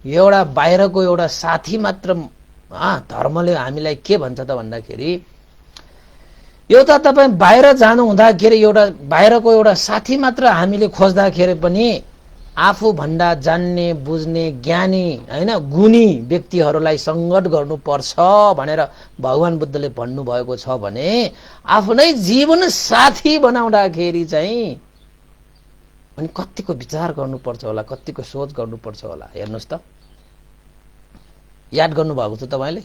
एउटा बाहिरको एउटा साथी मात्र धर्मले हामीलाई के भन्छ त भन्दाखेरि, एउटा तपाईँ बाहिर जानु हुँदाखेरि एउटा बाहिरको एउटा साथी मात्र हामीले खोज्दाखेरि पनि आफू भन्दा जान्ने बुझ्ने ज्ञानी हैन गुणी व्यक्तिहरूलाई संगत गर्नुपर्छ भनेर भगवान बुद्धले भन्नुभएको छ भने आफ्नै जीवन साथी बनाउँदाखेरि चाहिँ अनि कतिको विचार गर्नुपर्छ होला, कतिको सोच गर्नुपर्छ होला। हेर्नुहोस् त, याद गर्नुभएको छ तपाईले?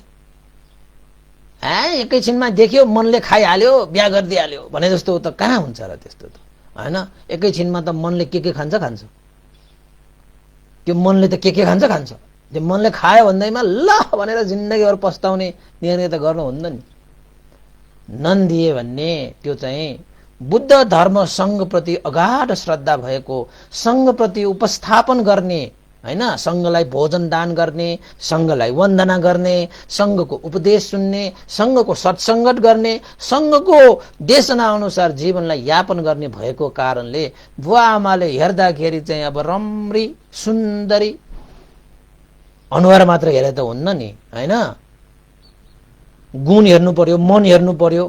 एकैछिनमा देख्यो मनले खाइहाल्यो बिहा गरिदिइहाल्यो भने जस्तो त कहाँ हुन्छ र त्यस्तो त हैन। एकैछिनमा त मनले के खान्छ खान्छ, त्यो मनले त के खान्छ खान्छ। त्यो मनले खायो भन्दैमा ल भनेर जिन्दगीभर पस्ताउने निर्णय त गर्नु हुन्न नि। नन्दिए भन्ने त्यो चाहिँ बुद्ध धर्म संघप्रति अगाध श्रद्धा भएको, संघप्रति उपस्थापन गर्ने हैन, संघलाई भोजन दान गर्ने, संघलाई वन्दना गर्ने, संघको उपदेश सुन्ने, संघको सत्सङ्गत गर्ने, संघको देशना अनुसार जीवनलाई यापन गर्ने भएको कारणले बुवा आमाले हेर्दाखेरि चाहिँ अब रम्री सुन्दरी अनुहार मात्र हेरे त हुन्न नि हैन। गुण हेर्नु पर्यो, मन हेर्नु पर्यो।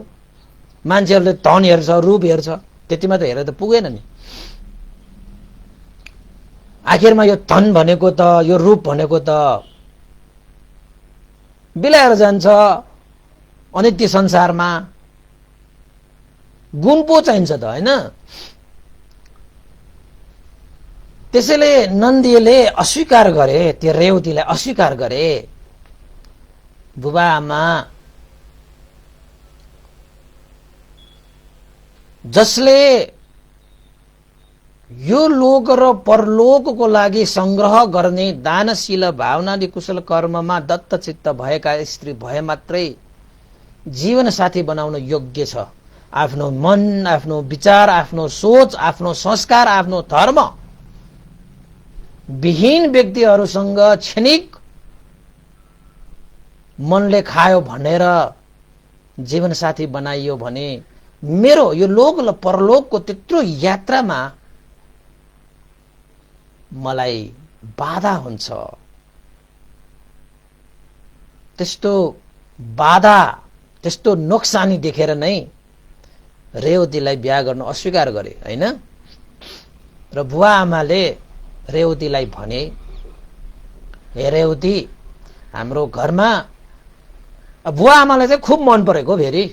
मान्छेहरूले धन हेर्छ, रूप हेर्छ, त्यति मात्र हेरेर त पुगेन नि। आखिरमा यो धन भनेको त, यो रूप भनेको त बिलाएर जान्छ अनित्य संसारमा। गुण पो चाहिन्छ त, होइन? त्यसैले नन्दीले अस्वीकार गरे, त्यो रेवतीलाई अस्वीकार गरे। बुबा आमा जसले यो लोक र परलोकको लागि संग्रह गर्ने दानशील भावनाले कुशल कर्ममा दत्तचित्त भएका स्त्री भए मात्रै जीवन साथी बनाउन योग्य छ। आफ्नो मन, आफ्नो विचार, आफ्नो सोच, आफ्नो संस्कार, आफ्नो धर्म विहीन व्यक्तिहरूसँग क्षणिक मनले खायो भनेर जीवन साथी बनाइयो भने मेरो यो लोक र परलोकको त्यत्रो यात्रामा मलाई बाधा हुन्छ। त्यस्तो बाधा, त्यस्तो नोक्सानी देखेर नै रेवतीलाई बिहा गर्न अस्वीकार गरे, हैन? र बुवा आमाले रेवतीलाई भने, हे रेवती, हाम्रो घरमा बुवा आमालाई चाहिँ खुब मन परेको। फेरि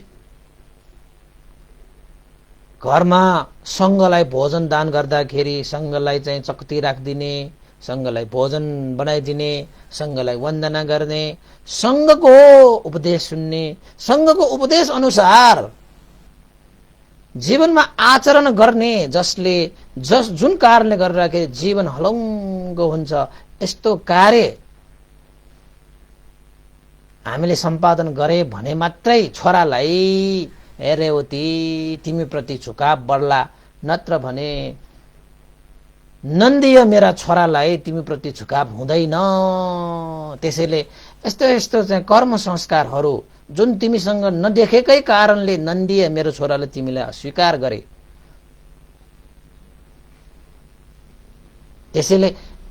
घरमा सङ्घलाई भोजन दान गर्दाखेरि सङ्घलाई चाहिँ चकती राखिदिने, सङ्घलाई भोजन बनाइदिने, सङ्घलाई वन्दना गर्ने, सङ्घको उपदेश सुन्ने, सङ्घको उपदेश अनुसार जीवनमा आचरण गर्ने, जुन कारणले गर्दाखेरि जीवन हलङ्गो हुन्छ, यस्तो कार्य हामीले सम्पादन गरे भने मात्रै छोरालाई, हे रेवती, तिमीप्रति झुकाव बढ्ला, नत्र भने नन्दीय मेरा छोरालाई तिमीप्रति झुकाव हुँदैन। त्यसैले यस्तो यस्तो चाहिँ कर्म संस्कारहरू जुन तिमीसँग नदेखेकै कारणले नन्दीय मेरो छोराले तिमीलाई अस्वीकार गरे। त्यसैले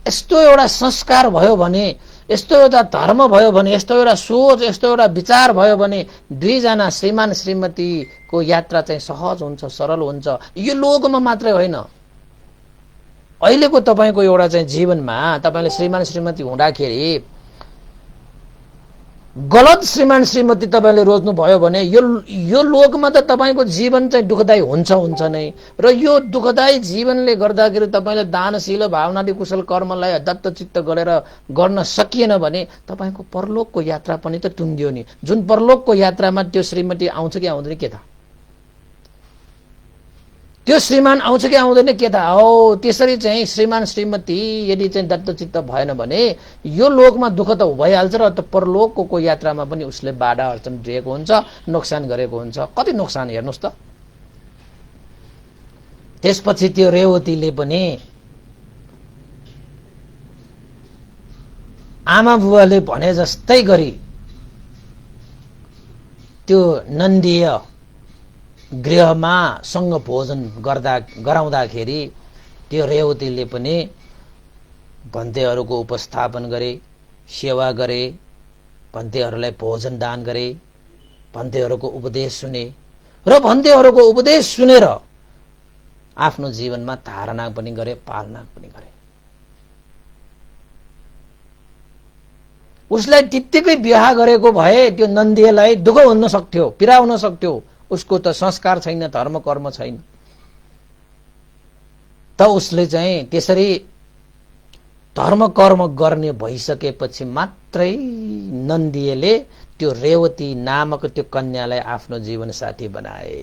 यस्तो एउटा संस्कार भयो भने, यस्तो एउटा धर्म भयो भने, यस्तो एउटा सोच, यस्तो एउटा विचार भयो भने दुईजना श्रीमान श्रीमतीको यात्रा चाहिँ सहज हुन्छ, सरल हुन्छ। यो लोकमा मात्रै होइन, अहिलेको तपाईको एउटा चाहिँ जीवनमा तपाईले श्रीमान श्रीमती हुँदाखेरि गलत श्रीमान श्रीमती तपाईले रोज्नु भयो भने यो लोकमा त तपाईको जीवन चाहिँ दुःखदायी हुन्छ नै। र यो दुःखदायी जीवनले गर्दाखेरि तपाईले दानशील भावनाले कुशल कर्मलाई दत्तचित्त गरेर गर्न सकिएन भने तपाईको परलोकको यात्रा पनि त टुङ्गियो नि। जुन परलोकको यात्रामा त्यो श्रीमती आउँछ कि आउँदैन के थाहा, त्यो श्रीमान आउँछ कि आउँदैन के थाहा हो। त्यसरी चाहिँ श्रीमान श्रीमती यदि चाहिँ दत्तचित्त भएन भने यो लोकमा दुःख त भइहाल्छ र त परलोकको यात्रामा पनि उसले बाधा अडचन दिएको हुन्छ, नोक्सान गरेको हुन्छ। कति नोक्सान हेर्नुस् त। त्यसपछि त्यो रेवतीले पनि आमा बुवाले भने जस्तै गरी त्यो नन्दीय गृहमा सँग भोजन गराउँदाखेरि त्यो रेवतीले पनि भन्तेहरूको उपस्थापन गरे, सेवा गरे, भन्तेहरूलाई भोजन दान गरे, भन्तेहरूको उपदेश सुने र भन्तेहरूको उपदेश सुनेर आफ्नो जीवनमा धारणा पनि गरे, पालना पनि गरे। उसलाई त्यत्तिकै बिहा गरेको भए त्यो नन्दीलाई दुःख हुन सक्थ्यो, पीडा हुन सक्थ्यो। उसको त संस्कार छैन, धर्म कर्म छैन। त उसले चाहिँ त्यसरी धर्म कर्म गर्ने भइसकेपछि मात्रै नन्दीले त्यो रेवती नामक त्यो कन्यालाई आफ्नो जीवन साथी बनाए।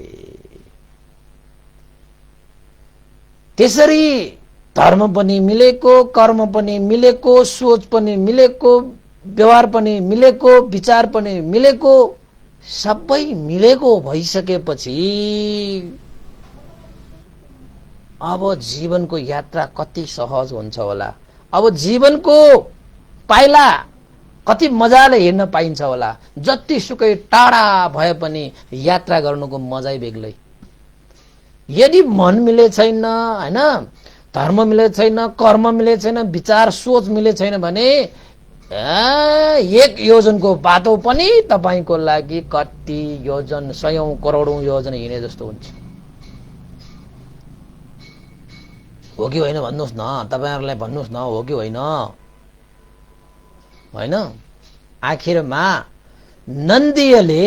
त्यसरी धर्म पनि मिलेको, कर्म पनि मिलेको, सोच पनि मिलेको, व्यवहार पनि मिलेको, विचार पनि मिलेको, सबै मिलेको भइसकेपछि अब जीवनको यात्रा कति सहज हुन्छ होला। अब जीवनको पाइला कति मजाले हिँड्न पाइन्छ होला। जतिसुकै टाढा भए पनि यात्रा गर्नुको मजै बेग्लै। यदि मन मिले छैन, हैन, धर्म मिले छैन, कर्म मिले छैन, विचार सोच मिले छैन भने एक योजनको बाटो पनि तपाईको लागि कति योजन, 100औं करोडौं योजन हिँडे जस्तो हुन्छ। हो कि होइन भन्नुहोस् न, तपाईहरुलाई भन्नुहोस् न, हो कि होइन? होइन? आखिरमा नन्दीले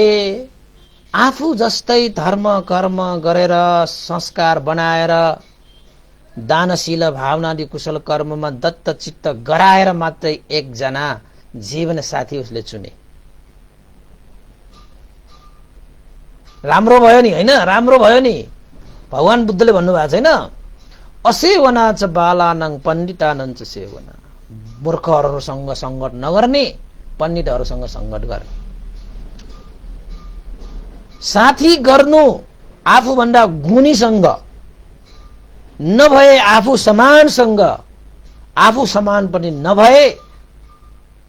आफू जस्तै धर्म कर्म गरेर संस्कार बनाएर दानशील भावनादि कुशल कर्ममा दत्तचित्त गराएर मात्रै एकजना जीवन साथी उसले चुने। राम्रो भयो नि, होइन? राम्रो भयो नि। भगवान बुद्धले भन्नुभएको छैन, असेवना च बालानङ पण्डितानञ्च सेवना। मूर्खहरूसँग संगत नगर्ने, पण्डितहरूसँग संगत गर्ने। साथी गर्नु आफूभन्दा गुणीसँग नभए आफू समानसँग, आफू समान पनि नभए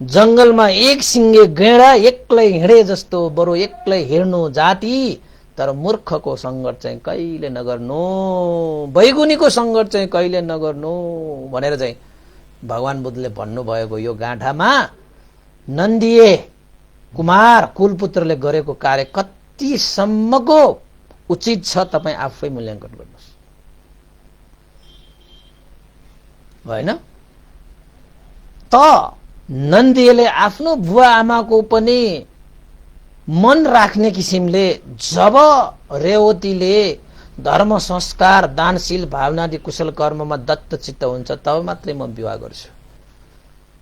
जंगलमा एक सिंगे गैंडा एक्लै हिँडे जस्तो, बरु एक्लै हिँड्नु जाति, तर मूर्खको संगत चाहिँ कहिले नगर्नु, बैगुनीको संगत चाहिँ कहिले नगर्नु भनेर चाहिँ भगवान बुद्धले भन्नुभएको यो गाँठामा नन्दीय कुमार कुलपुत्रले गरेको कार्य कतिसम्मको उचित छ तपाई आफै मूल्याङ्कन गर्नुहोस्। होइन त नन्दीले आफ्नो बुवा आमाको पनि मन राख्ने किसिमले जब रेवतीले धर्म संस्कार दानशील भावनादि कुशल कर्ममा दत्तचित्त हुन्छ तब मात्रै म विवाह गर्छु।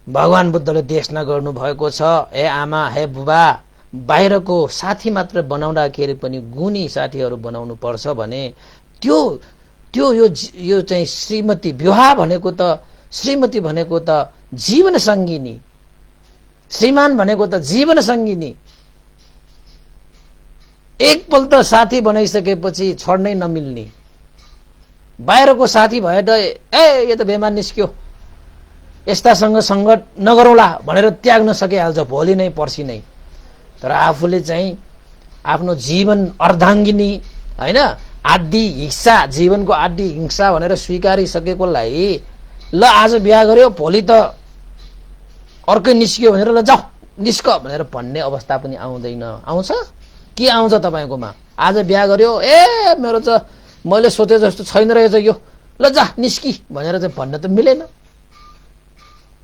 भगवान बुद्धले देश नगर्नु भएको छ, हे आमा हे बुबा बाहिरको साथी मात्र बनाउँदाखेरि पनि गुणी साथीहरू बनाउनु पर्छ भने त्यो त्यो यो चाहिँ श्रीमती विवाह भनेको त, श्रीमती भनेको त जीवन संगिनी, श्रीमान भनेको त जीवन संगिनी। एकपल्ट साथी बनाइसकेपछि छोड्नै नमिल्ने, बाहिरको साथी भए त यो त बेमान निस्क्यो, यस्तासँग संगत नगरौँला भनेर त्याग्न सकिहाल्छ भोलि नै पर्सि नै। तर आफूले चाहिँ आफ्नो जीवन अर्धाङ्गिनी, होइन, आदि हिंसा, जीवनको आदि हिंसा भनेर स्वीकारिसकेकोलाई ल आज बिहा गर्यो भोलि त अर्कै निस्क्यो भनेर ल जाऊ निस्क भनेर भन्ने अवस्था पनि आउँदैन। आउँछ के आउँछ तपाईकोमा? आज बिहा गर्यो, ए मेरो त मैले सोचे जस्तो छैन रहेछ यो, ल जा निस्की भनेर चाहिँ भन्न त मिलेन।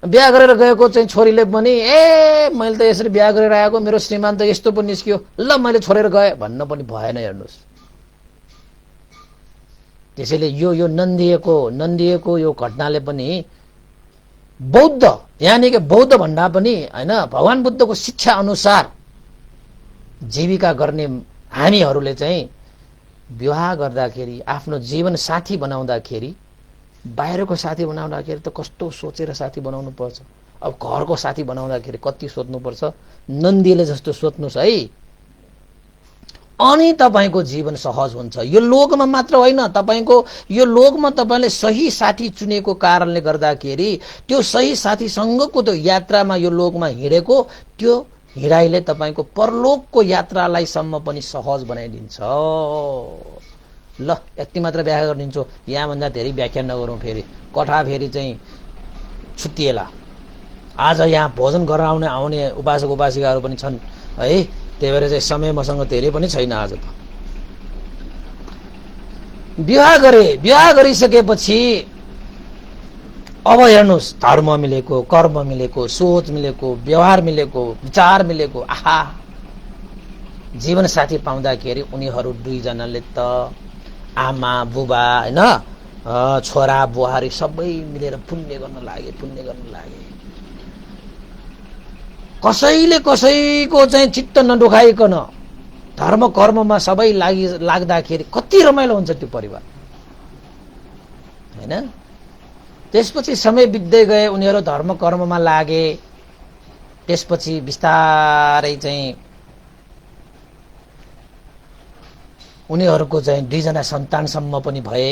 बिहा गरेर गएको चाहिँ छोरीले पनि ए मैले त यसरी बिहा गरेर आएको, मेरो श्रीमान त यस्तो पनि निस्क्यो, ल मैले छोडेर गए भन्न पनि भएन। हेर्नुहोस्, त्यसैले यो नन्दिएको यो घटनाले पनि बौद्ध, यानी कि बौद्ध भन्दा पनि होइन भगवान बुद्धको शिक्षा अनुसार जीविका गर्ने हामीहरूले चाहिँ विवाह गर्दाखेरि आफ्नो जीवन साथी बनाउँदाखेरि बाहिरको साथी बनाउँदाखेरि त कस्तो सोचेर साथी बनाउनु पर्छ। अब घरको साथी बनाउँदाखेरि कति सोच्नु पर्छ, नन्दीले जस्तो सोच्नुस् है, अनि तपाईको जीवन सहज हुन्छ। यो लोकमा मात्र होइन, तपाईको यो लोकमा तपाईले सही साथी चुनेको कारणले गर्दाखेरि त्यो सही साथीसँगको त्यो यात्रामा यो लोकमा हिँडेको त्यो हिँडाइले तपाईको परलोकको यात्रालाई सम्म पनि सहज बनाइदिन्छ। ल यति मात्र व्याख्या गरिदिन्छु, यहाँभन्दा धेरै व्याख्या नगरौँ, फेरि कथा फेरि चाहिँ छुट्टिएला। आज यहाँ भोजन गरेर आउने उपासक उपासिकाहरू पनि छन् है, त्यही भएर चाहिँ समय मसँग धेरै पनि छैन। आज त विवाह गरिसकेपछि अब हेर्नुहोस्, धर्म मिलेको, कर्म मिलेको, सोच मिलेको, व्यवहार मिलेको, विचार मिलेको, आहा जीवन साथी पाउँदाखेरि उनीहरू दुईजनाले त आमा बुबा होइन छोरा बुहारी सबै मिलेर पुण्य गर्न लागे। कसैले कसैको चाहिँ चित्त नदुखाइकन धर्म कर्ममा सबै लाग्दाखेरि कति रमाइलो हुन्छ त्यो परिवार, होइन? त्यसपछि समय बित्दै गए, उनीहरू धर्म कर्ममा लागे। त्यसपछि बिस्तारै चाहिँ उनीहरूको चाहिँ दुईजना सन्तानसम्म पनि भए।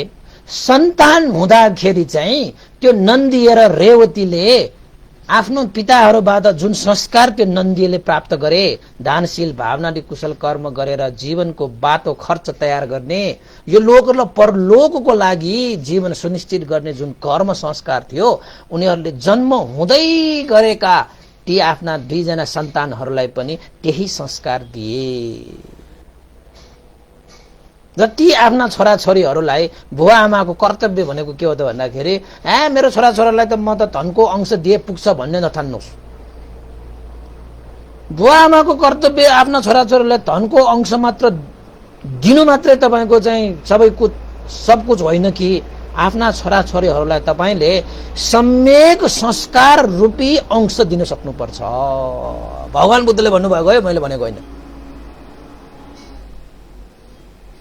सन्तान हुँदाखेरि चाहिँ त्यो नन्दी र रेवतीले आफ्नो पिताहरूबाट जुन संस्कार त्यो नन्दीले प्राप्त गरे, दानशील भावनादि कुशल कर्म गरेर जीवनको बाटो खर्च तयार गर्ने, यो लोक र परलोकको लागि जीवन सुनिश्चित गर्ने जुन कर्म संस्कार थियो, उनीहरूले जन्म हुँदै गरेका ती आफ्ना 2 जना सन्तानहरूलाई पनि त्यही संस्कार दिए। जति आफ्ना छोराछोरीहरूलाई बुवा आमाको कर्तव्य भनेको के हो त भन्दाखेरि मेरो छोराछोरालाई त म त धनको अंश दिए पुग्छ भन्ने नठान्नुहोस्। बुवा आमाको कर्तव्य आफ्ना छोराछोरीलाई धनको अंश मात्र दिनु मात्रै तपाईको चाहिँ सब कुछ होइन कि आफ्ना छोराछोरीहरूलाई तपाईले सम्यक संस्कार रूपी अंश दिन सक्नुपर्छ। भगवान बुद्धले भन्नुभएको हो, मैले भनेको होइन।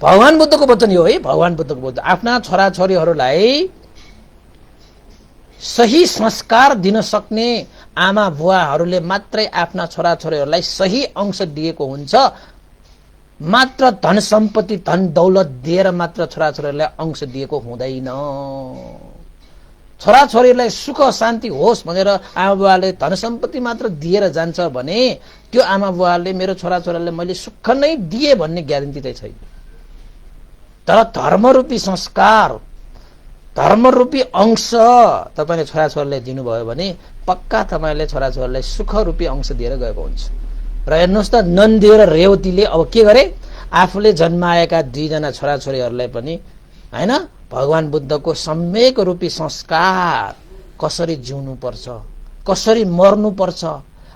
भगवान बुद्धको वचन हो है। भगवान बुद्धको वचन आफ्ना छोराछोरीहरूलाई सही संस्कार दिन सक्ने आमा बुवाहरूले मात्रै आफ्ना छोराछोरीहरूलाई सही अंश दिएको हुन्छ। मात्र धन सम्पत्ति धन दौलत दिएर मात्र छोराछोरीलाई अंश दिएको हुँदैन। छोराछोरीलाई सुख शान्ति होस् भनेर आमा बुवाले धन सम्पत्ति मात्र दिएर जान्छ भने त्यो आमा बुवाले मेरो छोराछोरीलाई मैले सुख नै दिए भन्ने ग्यारेन्टी चाहिँ छैन। तर धर्मरूपी संस्कार धर्मरूपी अंश तपाईले छोराछोरीलाई दिनुभयो भने पक्का तपाईले छोराछोरीलाई सुखरूपी अंश दिएर गएको हुन्छ। र हेर्नुहोस् त नन्दी र रेवतीले अब के गरे, आफूले जन्माएका 2 जना छोराछोरीहरूलाई पनि हैन भगवान बुद्धको सम्यक रूपी संस्कार कसरी जिउनु पर्छ, कसरी मर्नु पर्छ,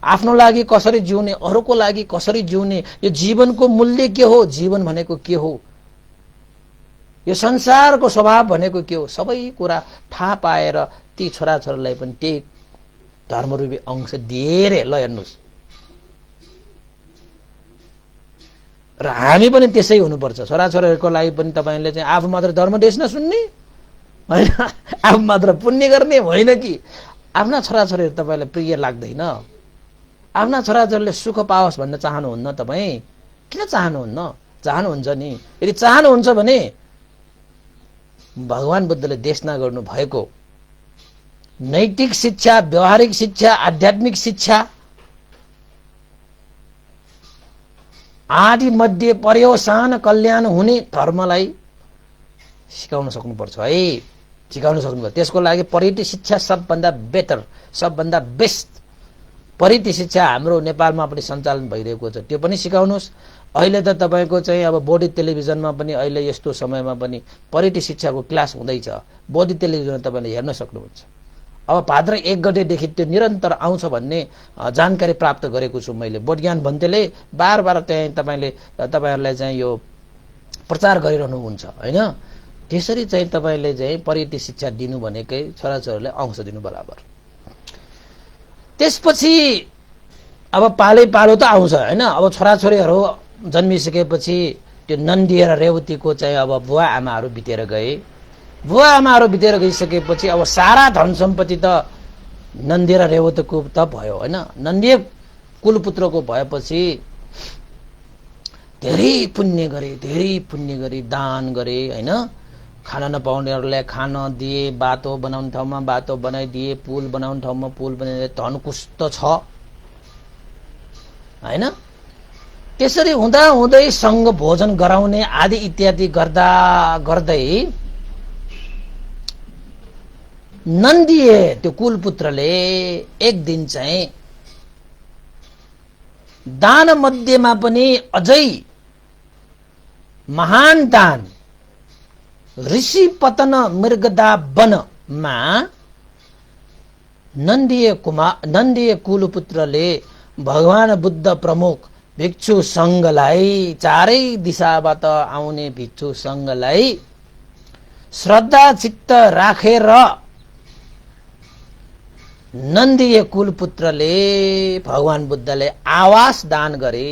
आफ्नो लागि कसरी जिउने, अरूको लागि कसरी जिउने, यो जीवनको मूल्य के हो, जीवन भनेको के हो, यो संसारको स्वभाव भनेको के हो, सबै कुरा थाहा पाएर ती छोराछोरीलाई पनि त्यही धर्मरूपी अंश दिएर ल हेर्नुहोस्। र हामी पनि त्यसै हुनुपर्छ। छोराछोरीहरूको लागि पनि तपाईले चाहिँ आफू मात्र धर्मदेश नसुन्ने होइन, आफू मात्र पुण्य गर्ने होइन कि आफ्ना छोराछोरीहरू तपाईलाई प्रिय लाग्दैन, आफ्ना छोराछोरीले सुख पाओस् भन्न चाहनुहुन्न तपाईँ? किन चाहनुहुन्न? चाहनुहुन्छ नि। यदि चाहनुहुन्छ भने भगवान बुद्धले देशना गर्नु भएको नैतिक शिक्षा, व्यवहारिक शिक्षा, आध्यात्मिक शिक्षा आदि मध्ये पर्यवसान कल्याण हुने धर्मलाई सिकाउन सक्नुपर्छ है, सिकाउन सक्नुपर्छ। त्यसको लागि परिधि शिक्षा सबभन्दा बेटर, सबभन्दा बेस्ट परिधि शिक्षा हाम्रो नेपालमा पनि सञ्चालन भइरहेको छ, त्यो पनि सिकाउनुहोस्। अहिले त तपाईको चाहिँ अब बोडी टेलिभिजनमा पनि अहिले यस्तो समयमा पनि परिधि शिक्षाको क्लास हुँदैछ। बोडी टेलिभिजन तपाईले हेर्न सक्नुहुन्छ। अब भाद्र 1 गतेदेखि त्यो निरन्तर आउँछ भन्ने जानकारी प्राप्त गरेको छु मैले। बोधज्ञान भन्तेले बार चाहिँ तपाईहरुलाई चाहिँ यो प्रचार गरिरहनुहुन्छ हैन। त्यसरी चाहिँ तपाईले चाहिँ परिधि शिक्षा दिनु भनेकै छोराछोरीलाई अंश दिनु बराबर। त्यसपछि अब पालो त आउँछ हैन। अब छोराछोरीहरू जन्मिसकेपछि त्यो नन्दी र रेवतीको चाहिँ अब बुवा आमाहरू बितेर गए। बुवा आमाहरू बितेर गइसकेपछि अब सारा धन सम्पत्ति त नन्दी र रेवतीको त भयो हैन। नन्दी कुलपुत्रको भएपछि धेरै पुण्य गरे, दान गरे हैन। खान नपाउनेहरूलाई खान दिए, बाटो बनाउने ठाउँमा बाटो बनाइदिए, पुल बनाउने ठाउँमा पुल बनाइदिए। धन कुस्त छ हैन। त्यसरी हुँदा हुँदै सँग भोजन गराउने आदि इत्यादि गर्दा गर्दै नन्दीए त्यो कुलपुत्रले एक दिन चाहिँ दान मध्येमा पनि अझै महान दान ऋषि पतन मृगदा वनमा नन्दीय कुलपुत्रले भगवान बुद्ध प्रमुख भिक्षु संघलाई, चारै दिशाबाट आउने भिक्षु संघलाई श्रद्धा चित्त राखेर नन्दीय कुलपुत्रले भगवान बुद्धले आवास दान गरे।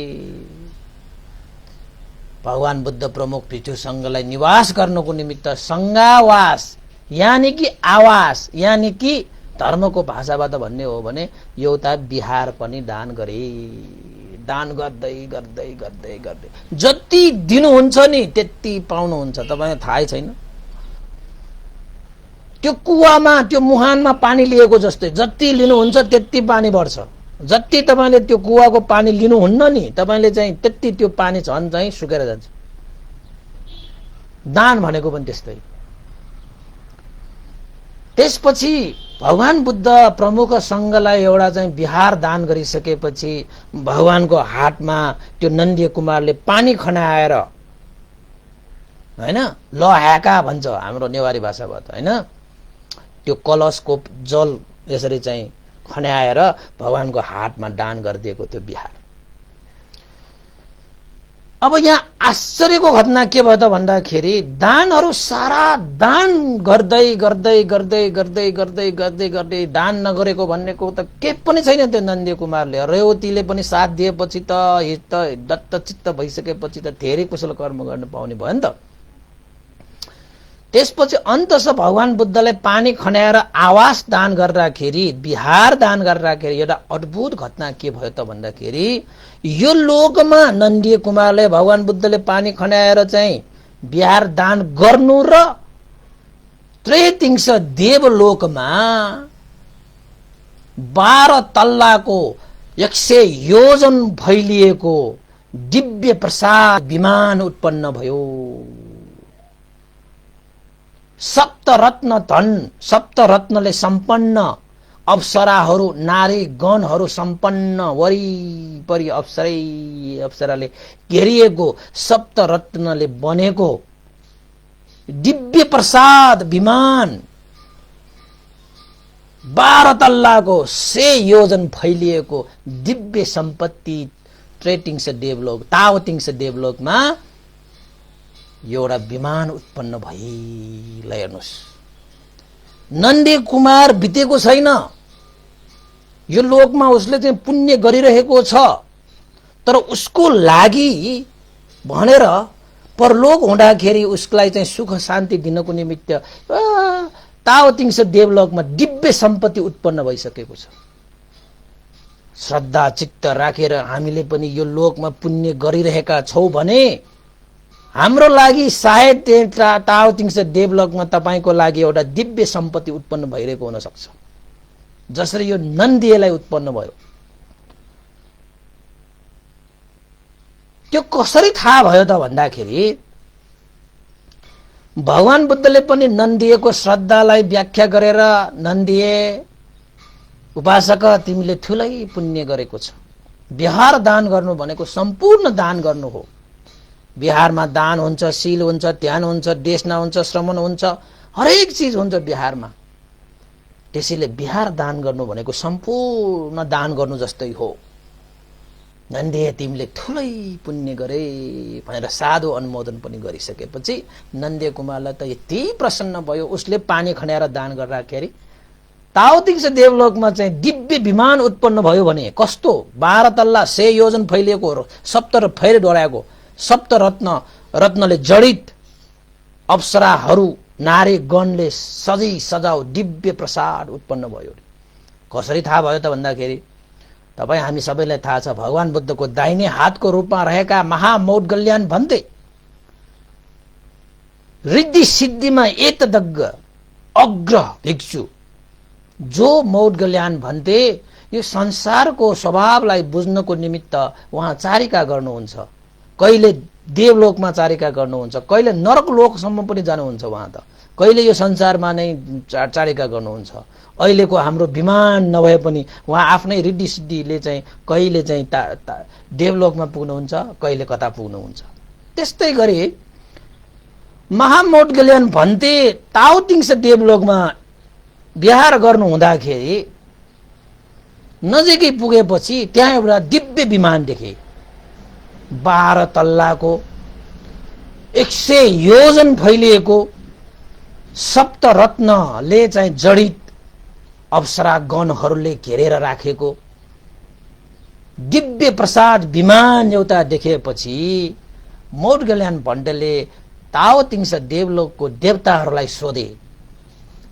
भगवान बुद्ध प्रमुख भिक्षु संघलाई निवास गर्नको निमित्त संघावास यानी कि आवास यानी कि धर्मको भाषाबाट भन्ने हो भने एउटा बिहार पनि दान गरे। दान गर्दै गर्दै गर्दै गर्दै जति दिनुहुन्छ नि त्यति पाउनुहुन्छ। तपाईलाई थाहै छैन, त्यो कुवामा त्यो मुहानमा पानी लिएको जस्तै जति लिनुहुन्छ त्यति पानी बढ्छ। जति तपाईले त्यो कुवाको पानी लिनुहुन्न नि तपाईले चाहिँ त्यति त्यो पानी झन् चाहिँ सुकेर जान्छ। दान भनेको पनि त्यस्तै। त्यसपछि भगवान बुद्ध प्रमुख सङ्घलाई एउटा चाहिँ बिहार दान गरिसकेपछि भगवानको हातमा त्यो नन्दीय कुमारले पानी खनाएर, हैन, ल ह्याका भन्छ हाम्रो नेवारी भाषाबाट, हैन, त्यो कलशको जल यसरी चाहिँ खनाएर भगवानको हातमा दान गरिदिएको त्यो बिहार। अब यहाँ आश्चर्यको घटना के भयो त भन्दाखेरि दानहरू सारा दान गर्दै गर्दै गर्दै गर्दै गर्दै गर्दै गर्दै दान नगरेको भन्नेको त के पनि छैन। त्यो नन्दीय कुमारले रेवतीले पनि साथ दिएपछि त दत्तचित्त भइसकेपछि त धेरै कुशल कर्म गर्न पाउने भयो नि त। त्यसपछि अन्तस भगवान बुद्धले पानी खनाएर आवास दान गर्दाखेरि, बिहार दान गर्दाखेरि एउटा अद्भुत घटना के भयो त भन्दाखेरि यो लोकमा नन्दीय कुमारले भगवान बुद्धले पानी खनाएर चाहिँ बिहार दान गर्नु र त्रेतिंश देवलोकमा 12 तल्लाको 100 योजन फैलिएको दिव्य प्रसाद विमान उत्पन्न भयो। सप्तरत्न धन, सप्तरत्नले सम्पन्न अप्सराहरू, नारी गणहरू सम्पन्न, वरिपरि अप्सराले घेरिएको सप्तरत्नले बनेको दिव्य प्रसाद विमान 12 तल्लाको 100 योजन फैलिएको दिव्य सम्पत्ति त्रेतिंश देवलोक, तावतिंश देवलोकमा एउटा विमान उत्पन्न भई। हेर्नुहोस्, नन्दीय कुमार बितेको छैन, यो लोकमा उसले चाहिँ पुण्य गरिरहेको छ, तर उसको लागि भनेर परलोक हुँदाखेरि उसलाई चाहिँ सुख शान्ति दिनको निमित्त तावतिंश देवलोकमा दिव्य सम्पत्ति उत्पन्न भइसकेको छ। श्रद्धा चित्त राखेर हामीले पनि यो लोकमा पुण्य गरिरहेका छौं भने हाम्रो लागि सायद तावतिंश देवलोकमा तपाईको लागि एउटा दिव्य सम्पत्ति उत्पन्न भइरहेको हुन सक्छ, जसरी यो नन्दीलाई उत्पन्न भयो। त्यो कसरी थाहा भयो त भन्दाखेरि भगवान बुद्धले पनि नन्दीको श्रद्धालाई व्याख्या गरेर, नन्दीए उपासक तिमीले ठुलै पुण्य गरेको छ। बिहार दान गर्नु भनेको सम्पूर्ण दान गर्नु हो। बिहारमा दान हुन्छ, शील हुन्छ, ध्यान हुन्छ, देशना हुन्छ, श्रमण हुन्छ, हरेक चीज हुन्छ बिहारमा। त्यसैले बिहार दान गर्नु भनेको सम्पूर्ण दान गर्नु जस्तै हो। नन्दीए तिमीले ठुलै पुण्य गरे भनेर साधु अनुमोदन पनि गरिसकेपछि नन्दीय कुमारलाई त यति प्रसन्न भयो, उसले पानी खनाएर दान गर्दाखेरि तावतिंश देवलोकमा चाहिँ दिव्य विमान उत्पन्न भयो भने कस्तो 12 तल्ला 100 योजन फैलिएको सप्तर फेरि डोराएको रत्नले जडित अप्सराहरू, नारी गणले सजी सजाउ दिव्य प्रसाद उत्पन्न भयो। कसरी थाहा भयो त भन्दाखेरि तपाई हामी सबैलाई थाहा छ, भगवान बुद्धको दाहिने हातको रूपमा रहेका महामौद्गल्यान भन्ते रिद्धि सिद्धिमा एतदग्ग अग्र भिक्षु जो मौद्गल्यान भन्ते यो संसारको स्वभावलाई बुझ्नको निमित्त उहाँ चारिका गर्नुहुन्छ। कहिले देवलोकमा चारिका गर्नुहुन्छ, कहिले नरक लोकसम्म पनि जानुहुन्छ उहाँ त, कहिले यो संसारमा नै चारिका गर्नुहुन्छ। अहिलेको हाम्रो विमान नभए पनि उहाँ आफ्नै रिद्धि सिद्धिले चाहिँ कहिले चाहिँ देवलोकमा पुग्नुहुन्छ, कहिले कता पुग्नुहुन्छ। त्यस्तै गरी महामौद्गल्यान भन्ते तावतिंश देवलोकमा बिहार गर्नु हुँदाखेरि नजिकै पुगेपछि त्यहाँ एउटा दिव्य विमान देखे, 12 तल्लाको 100 योजन फैलिएको सप्तरत्नले चाहिँ जडित अप्सरा गणहरूले घेरेर राखेको दिव्य प्रसाद विमान एउटा देखेपछि मौद्गल्यान भण्डले तावतिंश देवलोकको देवताहरूलाई सोधे।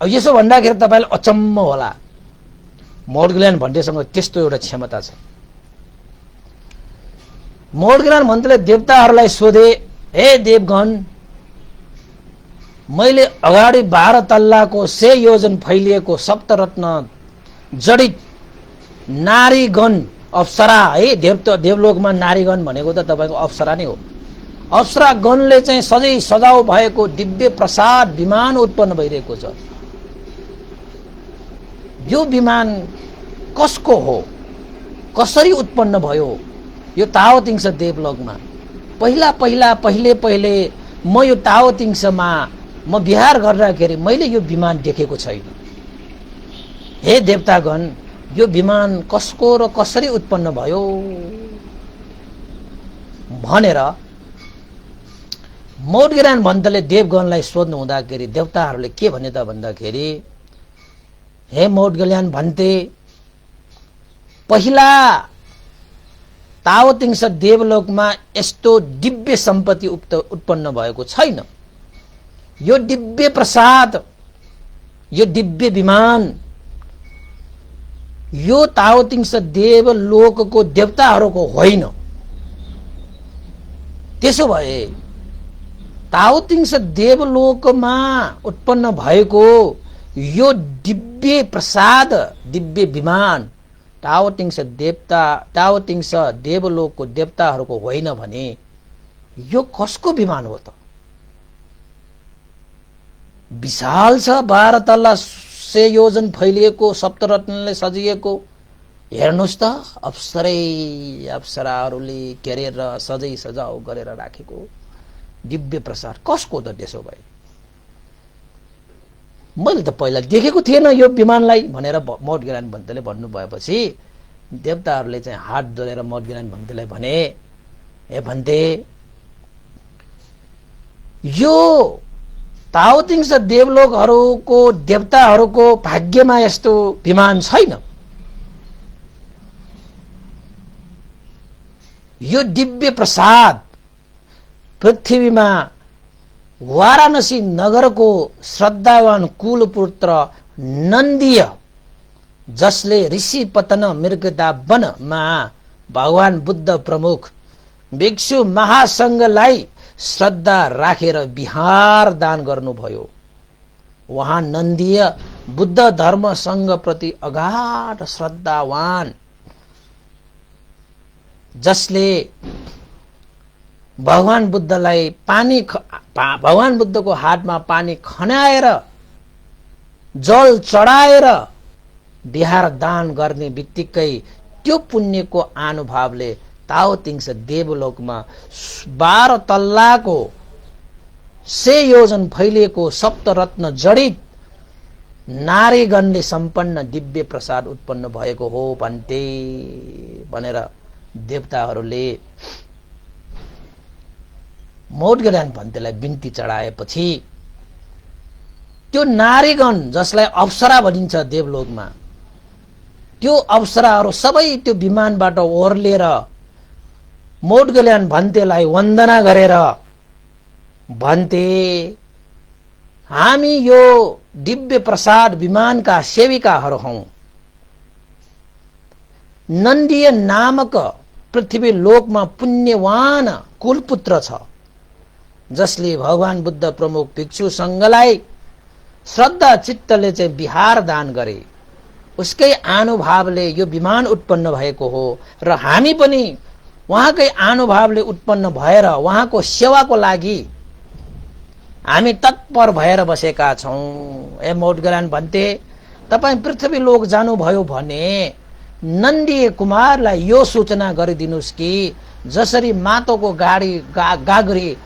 अब यसो भन्दाखेरि तपाईलाई अचम्म होला, मौद्गल्यान भण्डेसँग त्यस्तो एउटा क्षमता छ। मौद्गल्यान भण्डेले देवताहरूलाई सोधे, हे देवगण, मैले अगाडि 12 तल्लाको 100 योजन फैलिएको सप्तरत्न जडित नारीगण अप्सरा, है देवलोकमा नारीगण भनेको त तपाईको अप्सरा नै हो। अप्सरा गणले चाहिँ सजै सजाउ भएको दिव्य प्रसाद विमान उत्पन्न भइरहेको छ। यो विमान कसको हो, कसरी उत्पन्न भयो यो ताओतिङ्स देवलोकमा। पहिले म यो ताओतिङ्समा म विहार गर्दाखेरि मैले यो विमान देखेको छैन। हे देवतागण, यो विमान कसको र कसरी उत्पन्न भयो भनेर मोडगिरान भन्तले देवगणलाई सोध्नु हुँदाखेरि देवताहरूले के भने त भन्दाखेरि, हे मोडगिरान भन्ते, पहिला ताओतिङ्स देवलोकमा यस्तो दिव्य सम्पत्ति उत्पन्न भएको छैन। यो दिव्य प्रसाद, यो दिव्य विमान यो ताओतिङ्स देवलोकको देवताहरूको होइन। त्यसो भए ताओतिङ्स देवलोकमा उत्पन्न भएको यो दिव्य प्रसाद, दिव्य विमान ताओतिङ्स देवलोकको देवताहरूको होइन भने यो कसको विमान हो त? विशाल छ, 12 तल्ला 100 योजन फैलिएको, सप्तरत्नले सजिएको। हेर्नुहोस् त, अप्सराहरूले घेरेर सजै सजाउ गरेर राखेको दिव्य प्रसाद कसको त? त्यसो भए मैले त पहिला देखेको थिएन यो विमानलाई भनेर मोडगिरान भन्तले भन्नु भएपछि देवताहरूले चाहिँ हात जोडेर मोडगिरान भन्तलाई भने, हे भन्ते, यो ताओतिङ्स देवलोकहरूको देवताहरूको भाग्यमा यस्तो विमान छैन। यो दिव्य प्रसाद पृथ्वीमा वाराणसी नगरको श्रद्धावान कुलपुत्र नन्दीय, जसले ऋषि पतन मृगदा वनमा भगवान बुद्ध प्रमुख भिक्षु महासंघलाई श्रद्धा राखेर विहार दान गर्नुभयो। उहाँ नन्दीय बुद्ध धर्म संघ प्रति अगाध श्रद्धावान, जसले भगवान बुद्धको हातमा पानी खनाएर जल चढाएर विहार दान गर्ने बित्तिकै त्यो पुण्यको अनुभवले ताओतिङ्स देवलोकमा 12 तल्लाको 100 योजन फैलिएको सप्तरत्न जडित नारीगणले सम्पन्न दिव्य प्रसाद उत्पन्न भएको हो भन्ते भनेर देवताहरूले मोडगिरान भन्तेलाई बिन्ती चढाएपछि त्यो नारीगण, जसलाई अप्सरा भनिन्छ देवलोकमा, त्यो अप्सराहरू सबै त्यो विमानबाट ओर्लेर मोडगिरान भन्तेलाई वन्दना गरेर भन्ते, हामी यो दिव्य प्रसाद विमानका सेविकाहरू हौं। नन्दीय नामक पृथ्वी लोकमा पुण्यवान कुलपुत्र छ, जसले भगवान बुद्ध प्रमुख भिक्षु संघलाई श्रद्धा चित्तले चाहिँ विहार दान गरे। उसकै अनुभवले यो विमान उत्पन्न भएको हो र हामी पनि उहाँकै अनुभवले उत्पन्न भएर उहाँको सेवाको लागि हामी तत्पर भएर बसेका छौं। ए मोडगिरान भन्ते, तपाई पृथ्वी लोक जानुभयो भने नन्दीय कुमारलाई यो सूचना गरिदिनुस् कि जसरी माटोको गाग्री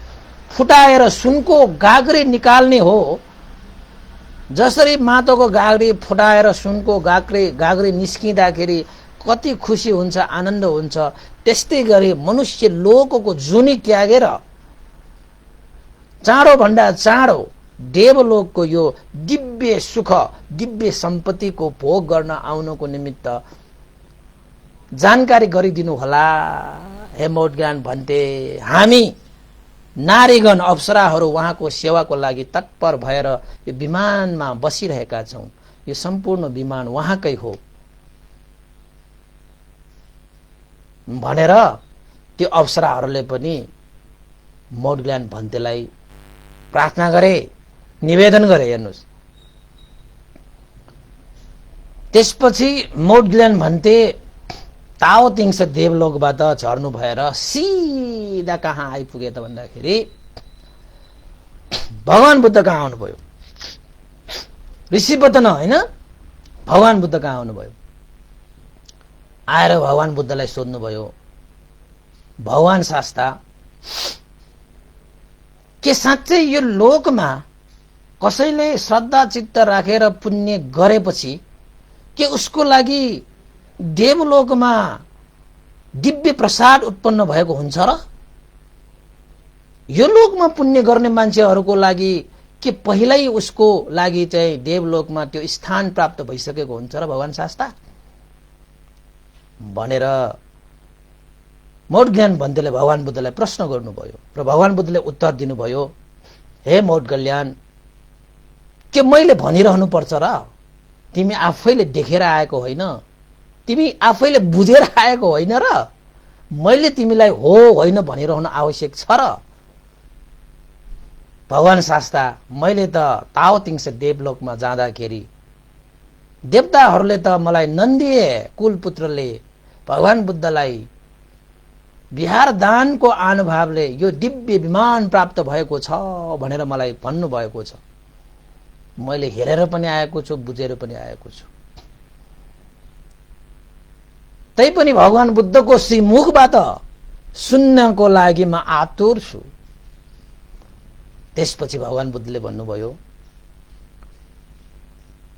फुटाएर सुनको गाग्री निकाल्ने हो, जसरी माटोको गाग्री फुटाएर सुनको गाग्री निस्किँदाखेरि कति खुसी हुन्छ, आनन्द हुन्छ, त्यस्तै गरी मनुष्य लोकको जुनी त्यागेर चाँडो भन्दा चाँडो देवलोकको यो दिव्य सुख, दिव्य सम्पत्तिको भोग गर्न आउनको निमित्त जानकारी गरिदिनु होला। हे मोडगिरान भन्ते, हामी नारीगण अप्सराहरू उहाँको सेवाको लागि तत्पर भएर यो विमानमा बसिरहेका छौं। यो सम्पूर्ण विमान उहाँकै हो भनेर त्यो अप्सराहरूले पनि मोडगिरान भन्तेलाई प्रार्थना गरे, निवेदन गरे। हेर्नुस्, त्यसपछि मोडगिरान भन्ते ताओतिङ्स देवलोकबाट झर्नु भएर सिधा कहाँ आइपुगे त भन्दाखेरि भगवान बुद्ध कहाँ आउनुभयो। ऋषिपतन होइन, भगवान बुद्ध कहाँ आउनुभयो? आएर भगवान बुद्धलाई सोध्नुभयो, भगवान शास्ता, के साँच्चै यो लोकमा कसैले श्रद्धा चित्त राखेर पुण्य गरेपछि के उसको लागि देवलोकमा दिव्य प्रसाद उत्पन्न भएको हुन्छ र? यो लोकमा पुण्य गर्ने मान्छेहरूको लागि के पहिल्यै उसको लागि चाहिँ देवलोकमा त्यो स्थान प्राप्त भइसकेको हुन्छ र भगवान शास्ता भनेर मौढ्यज्ञान भन्तेले भगवान बुद्धलाई प्रश्न गर्नुभयो र भगवान बुद्धले उत्तर दिनुभयो, हे मौढ्यज्ञान, के मैले भनिरहनु पर्छ र? तिमी आफैले देखेर आएको होइन, तिमी आफैले बुझेर आएको होइन र? मैले तिमीलाई हो होइन भनिरहनु आवश्यक छ र? भगवान शास्ता, मैले त ताओतिङ्से देवलोकमा जाँदाखेरि देवताहरूले त मलाई नन्दीय कुलपुत्रले भगवान बुद्धलाई बिहार दानको अनुभवले यो दिव्य विमान प्राप्त भएको छ भनेर मलाई भन्नुभएको छ। मैले हेरेर पनि आएको छु, बुझेर पनि आएको छु। तैपनि भगवान बुद्धको श्रीमुखबाट सुन्नको लागि म आतुर छु। त्यसपछि भगवान बुद्धले भन्नुभयो,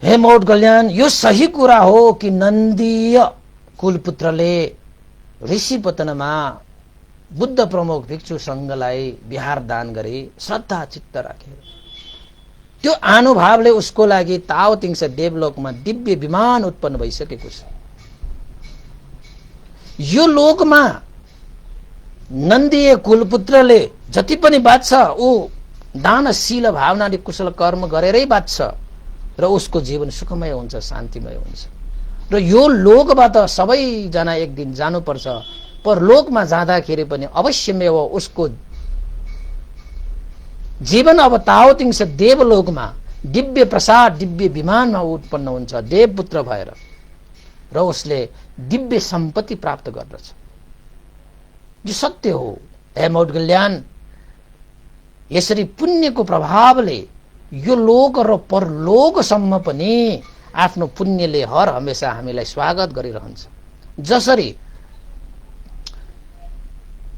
हे मौढ्यज्ञान, यो सही कुरा हो कि नन्दीय कुलपुत्रले ऋषिपतनमा बुद्ध प्रमुख भिक्षु संघलाई बिहार दान गरे श्रद्धा चित्त राखेर। त्यो अनुभवले उसको लागि ताओतिङ्से देवलोकमा दिव्य विमान उत्पन्न भइसकेको छ। यो लोकमा नन्दीय कुलपुत्रले जति पनि बाँच्छ ऊ दानशील भावनाले कुशल कर्म गरेरै बाँच्छ र उसको जीवन सुखमय हुन्छ, शान्तिमय हुन्छ। र यो लोकबाट सबैजना एक दिन जानुपर्छ, पर लोकमा जाँदाखेरि पनि अवश्यमेव उसको जीवन अब ताओतिङ्से देवलोकमा दिव्य प्रसाद दिव्य विमानमा उत्पन्न हुन्छ देवपुत्र भएर, र उसले दिव्य सम्पत्ति प्राप्त गर्दछ। यो सत्य हो। हे मौढ्यज्ञान, यसरी पुण्यको प्रभावले यो लोक र परलोकसम्म पनि आफ्नो पुण्यले हर हमेशा हामीलाई स्वागत गरिरहन्छ। जसरी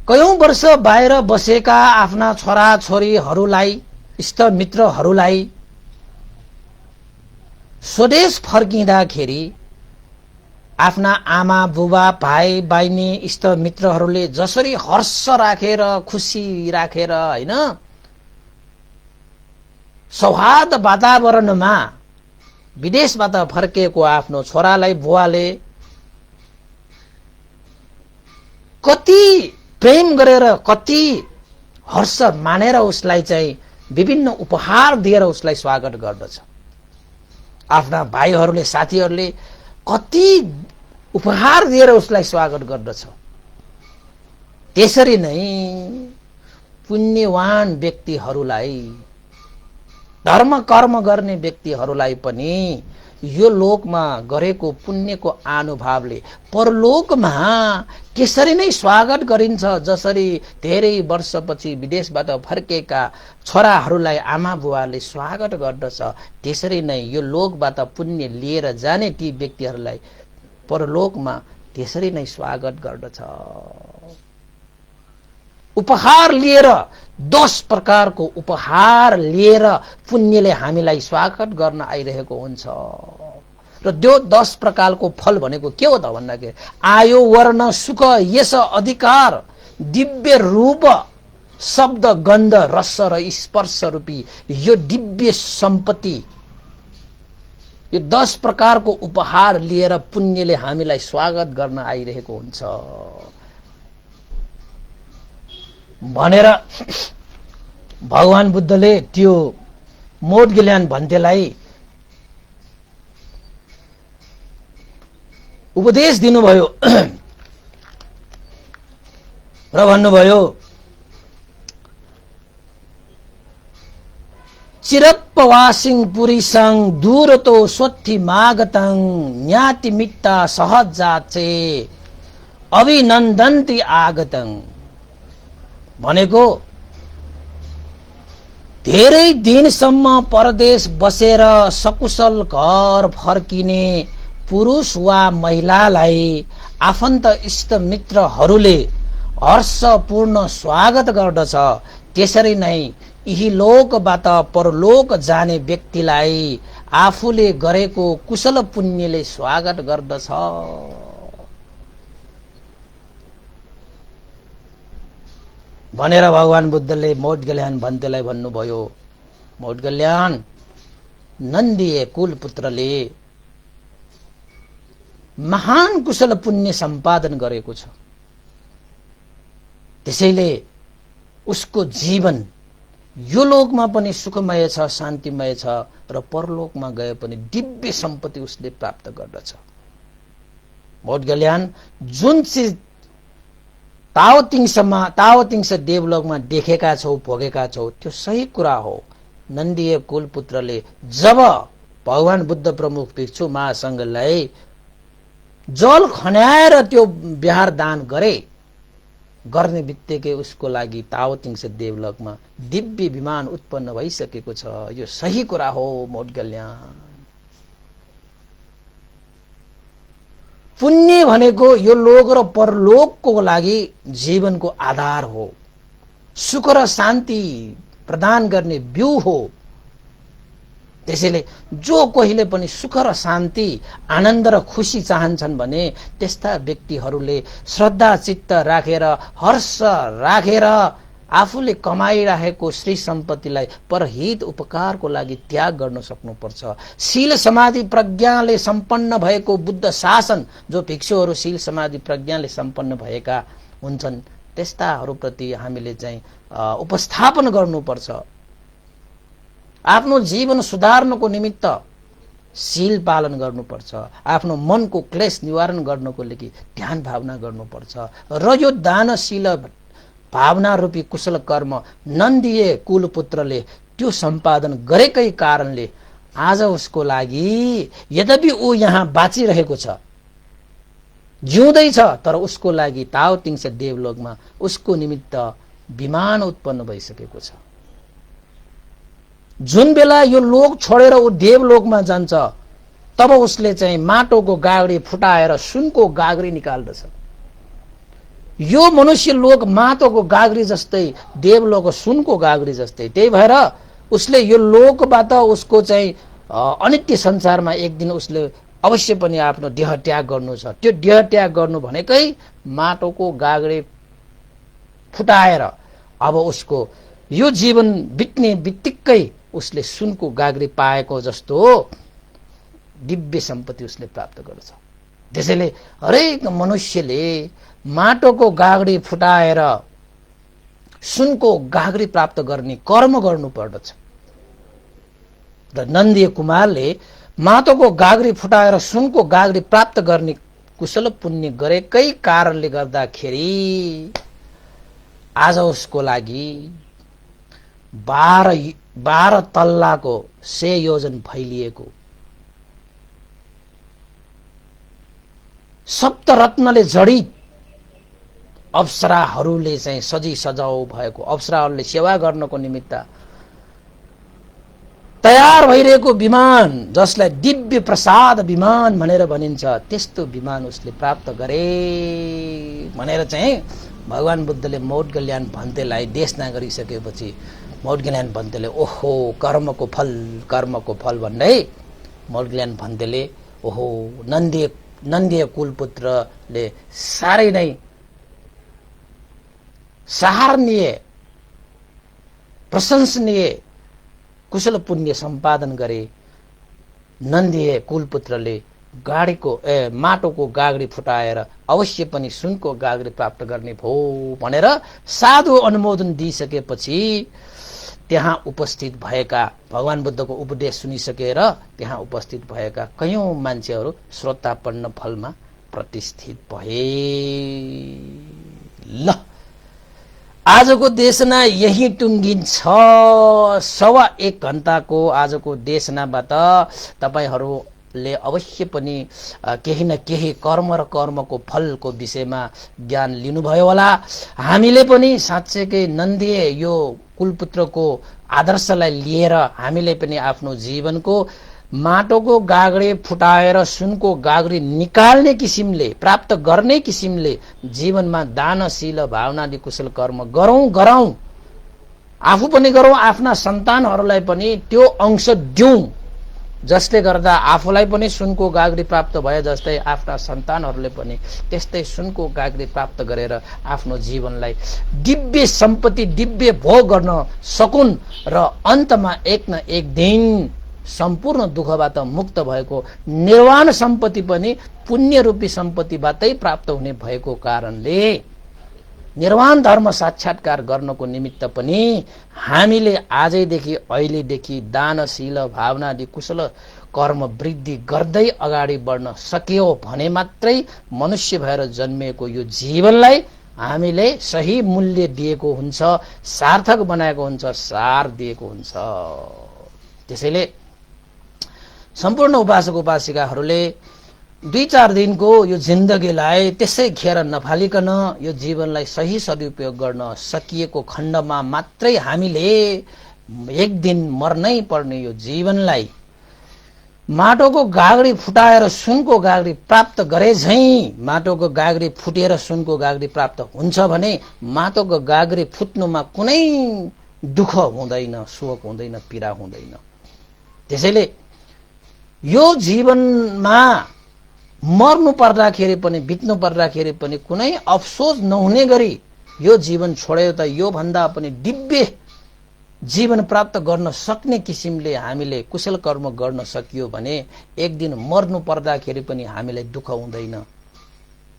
कयौं वर्ष बाहिर बसेका आफ्ना छोराछोरीहरूलाई, इष्टमित्रहरूलाई स्वदेश फर्किँदाखेरि आफ्ना आमा बुबा भाइ बहिनी इष्टमित्रहरूले जसरी हर्ष राखेर खुसी राखेर हैन सौहार्द वातावरणमा विदेशबाट फर्किएको आफ्नो छोरालाई बुवाले कति प्रेम गरेर कति हर्ष मानेर उसलाई चाहिँ विभिन्न उपहार दिएर उसलाई स्वागत गर्दछ। आफ्ना भाइहरूले साथीहरूले कति उपहार दिएर उसलाई स्वागत गर्दछ। त्यसरी नै पुण्यवान व्यक्तिहरूलाई, धर्म कर्म गर्ने व्यक्तिहरूलाई पनि यो लोकमा गरेको पुण्यको अनुभवले परलोकमा त्यसरी नै स्वागत गरिन्छ। जसरी धेरै वर्षपछि विदेशबाट फर्केका छोराहरूलाई आमा बुवाले स्वागत गर्दछ, त्यसरी नै यो लोकबाट पुण्य लिएर जाने ती व्यक्तिहरूलाई परलोकमा त्यसरी नै स्वागत गर्दछ। उपहार लिएर 10 प्रकारको उपहार लिएर पुण्यले हामीलाई स्वागत गर्न आइरहेको हुन्छ। र त्यो 10 प्रकारको फल भनेको के हो त भन्दाखेरि आयो वर्ण सुख यश अधिकार दिव्य रूप शब्द गन्ध रस र स्पर्श रूपी यो दिव्य सम्पत्ति, यो 10 प्रकारको उपहार लिएर पुण्यले हामीलाई स्वागत गर्न आइरहेको हुन्छ भनेर भगवान बुद्धले त्यो मौढ्यज्ञान भन्तेलाई उपदेश दिनुभयो र भन्नुभयो, चिरप्पवासिं पुरीसं दूरतो स्वत्थि मागतं ज्ञाति मित्ता सहजाचे अभिनन्दन्ति आगतं। भनेको धेरै दिनसम्म परदेश बसेर सकुशल घर फर्किने पुरुष वा महिलालाई आफन्त इष्ट मित्रहरूले हर्षपूर्ण स्वागत गर्दछ। त्यसरी नै यही लोकबाट परलोक जाने व्यक्तिलाई आफूले गरेको कुशल पुण्यले स्वागत गर्दछ। भनेर भगवान बुद्धले मौदगल्यान भन्तेलाई भन्नुभयो। मौदगल्यान, नन्दीय कुलपुत्रले महान कुशल पुण्य सम्पादन गरेको छ, त्यसैले उसको जीवन यो लोकमा पनि सुखमय छ, शान्तिमय छ र परलोकमा गए पनि दिव्य सम्पत्ति उसले प्राप्त गर्दछ। मौदगल्यान, जुन चिज तावतिङ्स देवलोकमा देखेका छौ, भोगेका छौ, त्यो सही कुरा हो। नन्दीय कुलपुत्रले जब भगवान बुद्ध प्रमुख भिक्षु महासंघलाई जल खन्याएर त्यो बिहार दान गर्ने बित्तिकै उसको लागि तावतिङ्स देवलोकमा दिव्य विमान उत्पन्न भइसकेको छ। यो सही कुरा हो मौदगल्यान। पुण्य भनेको यो लोक र परलोकको लागि जीवनको आधार हो, सुख र शान्ति प्रदान गर्ने बिउ हो। त्यसैले जो कहिले पनि सुख र शान्ति, आनन्द र खुसी चाहन्छन् भने त्यस्ता व्यक्तिहरूले श्रद्धा चित्त राखेर, हर्ष राखेर आफूले कमाइरहेको श्री सम्पत्तिलाई परहित उपकारको लागि त्याग गर्न सक्नुपर्छ। शील समाधि प्रज्ञाले सम्पन्न भएको बुद्ध शासन, जो भिक्षुहरू शील समाधि प्रज्ञाले सम्पन्न भएका हुन्छन्, त्यस्ताहरूप्रति हामीले चाहिँ उपस्थापन गर्नुपर्छ। आफ्नो जीवन सुधार्नको निमित्त शील पालन गर्नुपर्छ। आफ्नो मनको क्लेश निवारण गर्नको लागि ध्यान भावना गर्नुपर्छ र यो दानशील भावना रूपी कुशल कर्म नन्दीय कुलपुत्रले त्यो सम्पादन गरेकै कारणले आज उसको लागि, यद्यपि ऊ यहाँ बाँचिरहेको छ, जिउँदैछ, तर उसको लागि तावतिङ्स देवलोकमा उसको निमित्त विमान उत्पन्न भइसकेको छ। जुन बेला यो लोक छोडेर ऊ देवलोकमा जान्छ, तब उसले चाहिँ माटोको गाग्री फुटाएर सुनको गाग्री निकाल्दछ। यो मनुष्य लोक माटोको गाग्री जस्तै, देवलोक सुनको गाग्री जस्तै। त्यही भएर उसले यो लोकबाट उसको चाहिँ अनित्य संसारमा एक दिन उसले अवश्य पनि आफ्नो देह त्याग गर्नु छ। त्यो देह त्याग गर्नु भनेकै माटोको गाग्री फुटाएर अब उसको यो जीवन बित्ने बित्तिकै उसले सुनको गाग्री पाएको जस्तो दिव्य सम्पत्ति उसले प्राप्त गर्छ। त्यसैले हरेक मनुष्यले माटोको गाग्री फुटाएर सुनको गाग्री प्राप्त गर्ने कर्म गर्नु पर्दछ। र नन्दीय कुमारले माटोको गाग्री फुटाएर सुनको गाग्री प्राप्त गर्ने कुशल पुण्य गरेकै कारणले गर्दाखेरि आज उसको लागि 12 तल्लाको 100 योजन फैलिएको सप्तरत्नले जडित अप्सराहरूले चाहिँ सजी सजाउ भएको, अप्सराहरूले सेवा गर्नको निमित्त तयार भइरहेको विमान, जसलाई दिव्य प्रसाद विमान भनेर भनिन्छ, त्यस्तो विमान उसले प्राप्त गरे भनेर चाहिँ भगवान बुद्धले मौदगल्यान भन्तेलाई देशना गरिसकेपछि मौदगल्यान भन्तेले ओहो कर्मको फल भन्दै मौदगल्यान भन्तेले ओहो नन्दीय कुलपुत्रले साह्रै नै सराहनीय प्रशंसनीय कुशल पुण्य सम्पादन गरे। नन्दीय कुलपुत्रले माटोको गाग्री फुटाएर अवश्य पनि सुनको गाग्री प्राप्त गर्ने भो भनेर साधु अनुमोदन दिइसकेपछि त्यहाँ उपस्थित भएका, भगवान बुद्धको उपदेश सुनिसकेर त्यहाँ उपस्थित भएका कयौं मान्छेहरू श्रोतापन्न फलमा प्रतिष्ठित भए। ल आजको देशना यही टुङ्गिन्छ। 1.25 घण्टाको आजको देशनाबाट तपाईहरू उहाँले अवश्य पनि केही न केही कर्म र कर्मको फलको विषयमा ज्ञान लिनुभयो होला। हामीले पनि साँच्चैकै नन्दीय यो कुलपुत्रको आदर्शलाई लिएर हामीले पनि आफ्नो जीवनको माटोको गाग्रे फुटाएर सुनको गाग्री निकाल्ने किसिमले, प्राप्त गर्ने किसिमले जीवनमा दानशील भावनादि कुशल कर्म गरौँ, आफू पनि गरौँ, आफ्ना सन्तानहरूलाई पनि त्यो अंश दिउँ, जसले गर्दा आफूलाई पनि सुनको गाग्री प्राप्त भए जस्तै आफ्ना सन्तानहरूले पनि त्यस्तै सुनको गाग्री प्राप्त गरेर आफ्नो जीवनलाई दिव्य सम्पत्ति, दिव्य भोग गर्न सकुन् र अन्तमा एक न एक दिन सम्पूर्ण दुःखबाट मुक्त भएको निर्वाण सम्पत्ति पनि पुण्य रूपी सम्पत्तिबाटै प्राप्त हुने भएको कारणले निर्वाण धर्म साक्षात्कार गर्नको निमित्त पनि हामीले आजैदेखि अहिलेदेखि दानशील भावनादि कुशल कर्म वृद्धि गर्दै अगाडि बढ्न सकियो भने मात्रै मनुष्य भएर जन्मिएको यो जीवनलाई हामीले सही मूल्य दिएको हुन्छ, सार्थक बनाएको हुन्छ, सार दिएको हुन्छ। त्यसैले सम्पूर्ण उपासक उपासिकाहरूले 2-4 दिनको यो जिन्दगीलाई त्यसै खेर नफालिकन यो जीवनलाई सही सदुपयोग गर्न सकिएको खण्डमा मात्रै हामीले एक दिन मर्नै पर्ने यो जीवनलाई माटोको गाग्री फुटाएर सुनको गाग्री प्राप्त गरे झैं माटोको गाग्री फुटेर सुनको गाग्री प्राप्त हुन्छ भने माटोको गाग्री फुट्नुमा कुनै दुःख हुँदैन, शोक हुँदैन, पीडा हुँदैन। त्यसैले यो जीवनमा मर्नु पर्दाखेरि पनि, बित्नु पर्दाखेरि पनि कुनै अफसोस नहुने गरी यो जीवन छोड्यो त यो भन्दा पनि दिव्य जीवन प्राप्त गर्न सक्ने किसिमले हामीले कुशल कर्म गर्न सकियो भने एक दिन मर्नु पर्दाखेरि पनि हामीलाई दुःख हुँदैन।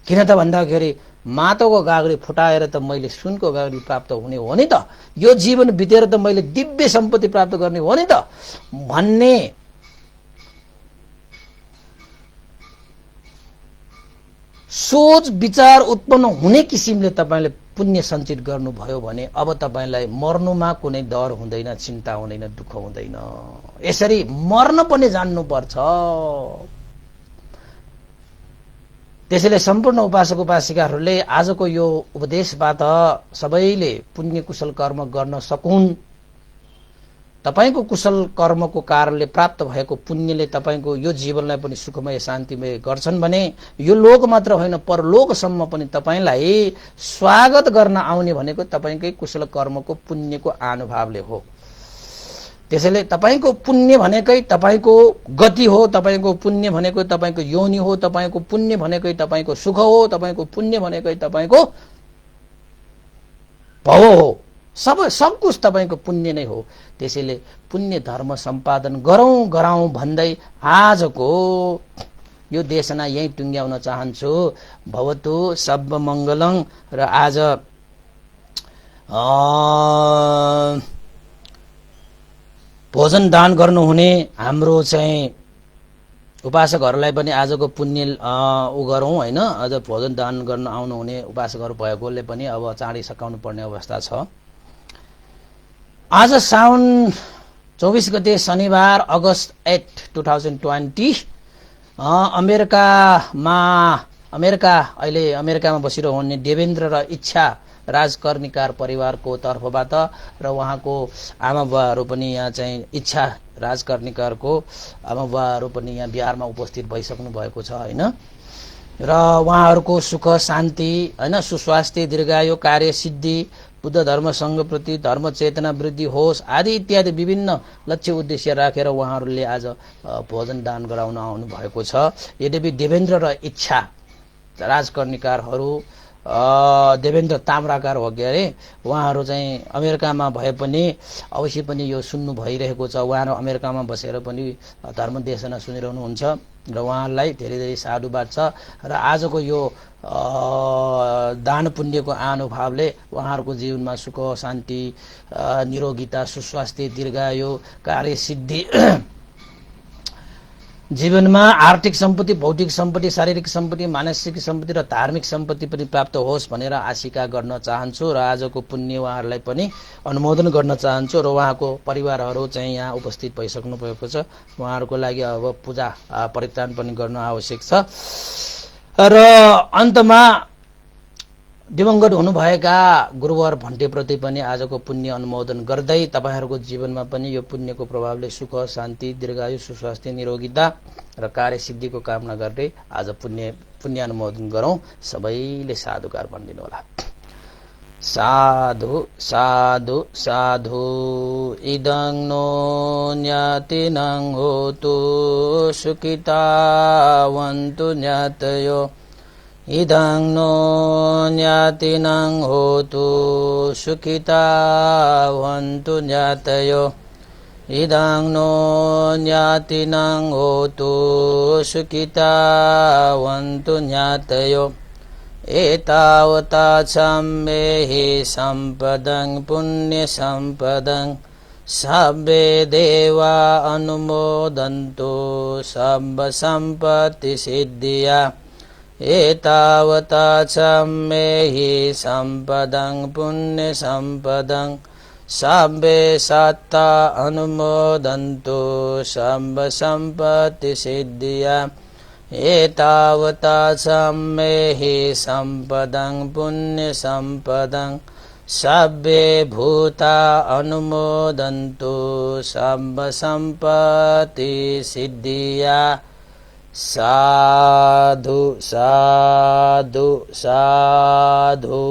किन त भन्दाखेरि माटोको गाग्री फुटाएर त मैले सुनको गाग्री प्राप्त हुने हो नि त, यो जीवन बितेर त मैले दिव्य सम्पत्ति प्राप्त गर्ने हो नि त भन्ने सोच विचार उत्पन्न हुने किसिमले तपाईले पुण्य सञ्चित गर्नुभयो भने अब तपाईलाई मर्नुमा कुनै डर हुँदैन, चिन्ता हुँदैन, दुःख हुँदैन। यसरी मर्न पनि जान्नुपर्छ। त्यसैले सम्पूर्ण उपासक उपासिकाहरूले आजको यो उपदेशबाट सबैले पुण्य कुशल कर्म गर्न सकुन्। तपाईको कुशल कर्मको कारणले प्राप्त भएको पुण्यले तपाईको यो जीवनलाई पनि सुखमय शान्तिमय गर्छन् भने यो लोक मात्र होइन परलोकसम्म पनि तपाईलाई स्वागत गर्न आउने भनेको तपाईकै कुशल कर्मको पुण्यको अनुभवले हो। त्यसैले तपाईको पुण्य भनेकै तपाईको गति हो, तपाईको पुण्य भनेकै तपाईको योनि हो, तपाईको पुण्य भनेकै तपाईको सुख हो, तपाईको पुण्य भनेकै तपाईको भव हो, सब कुछ तपाईको पुण्य नै हो। त्यसैले पुण्य धर्म सम्पादन गरौँ भन्दै आजको यो देशना यही टुङ्ग्याउन चाहन्छु। भवतु सब मङ्गलं। र आज भोजन दान गर्नुहुने हाम्रो चाहिँ उपासकहरूलाई पनि आजको पुण्य गरौँ हैन। आज भोजन दान गर्न आउनुहुने उपासकहरू भएकोले पनि अब चाँडै सकाउनु पर्ने अवस्था छ। आज साउन 24 गते शनिबार अगस्त 8, 2020 अहिले अमेरिकामा बसिरहने देवेन्द्र र इच्छा राजकर्णिकार परिवारको तर्फबाट र उहाँको आमा बुवाहरू पनि यहाँ चाहिँ इच्छा राजकर्णिकारको आमा बुवाहरू पनि यहाँ बिहारमा उपस्थित भइसक्नु भएको छ हैन। र उहाँहरूको सुख शान्ति हैन, सुस्वास्थ्य, दीर्घायु, कार्य सिद्धि, बुद्ध धर्म संघ प्रति धर्म चेतना वृद्धि होस् आदि इत्यादि विभिन्न लक्ष्य उद्देश्य राखेर उहाँहरूले आज भोजन दान गराउन आउनु भएको छ। यद्यपि देवेन्द्र र इच्छा राजकर्णिकारहरू देवेन्द्र ताम्राकार हो के अरे, उहाँहरू चाहिँ अमेरिकामा भए पनि अवश्य पनि यो सुन्नु भइरहेको छ। उहाँहरू अमेरिकामा बसेर पनि धर्म देशना सुनिरहनुहुन्छ र उहाँहरूलाई धेरै धेरै साधुवाद छ। र आजको यो दान पुण्यको अनुभवले उहाँहरूको जीवनमा सुख शान्ति, निरोगिता, सुस्वास्थ्य, दीर्घायु, कार्य सिद्धि जीवनमा आर्थिक सम्पत्ति, भौतिक सम्पत्ति, शारीरिक सम्पत्ति, मानसिक सम्पत्ति र धार्मिक सम्पत्ति पनि प्राप्त होस् भनेर आशिका गर्न चाहन्छु र आजको पुण्य उहाँहरूलाई पनि अनुमोदन गर्न चाहन्छु र उहाँको परिवारहरू चाहिँ यहाँ उपस्थित भइसक्नु भएको छ। उहाँहरूको लागि अब पूजा परित्राण पनि गर्न आवश्यक छ। र अन्तमा दिवंगत हुनुभएका गुरुवर भन्टेप्रति पनि आजको पुण्य अनुमोदन गर्दै तपाईहरूको जीवनमा पनि यो पुण्यको प्रभावले सुख, शान्ति, दीर्घायु, सुस्वास्थ्य, निरोगिता र कार्यसिद्धिको कामना गर्दै आज पुण्य अनुमोदन गरौँ। सबैले साधुकार भनिदिनु होला। साधु साधु साधु इदं नो न्यातिनं होतु सुखितावन्तु न्यातयो इदं नो न्यातिनं होतु सुखितावन्तु न्यातयो इदं नो न्यातिनं होतु सुखितावन्तु न्यातयो एतावता सम्मेहि सम्पदं पुण्यसम्पदं सब्बे देवा अनुमोदन्तु सब्बसम्पत्तिसिद्धिया एतावता सम्मेहि सम्पदं पुण्यसम्पदं सब्बे सत्ता अनुमोदन्तु सब्बसम्पत्तिसिद्धिया एतावता सम्मेहि सम्पदं पुण्यसम्पदं सब्बे भूता अनुमोदन्तु सब्बसम्पत्तिसिद्धिया साधु साधु साधु।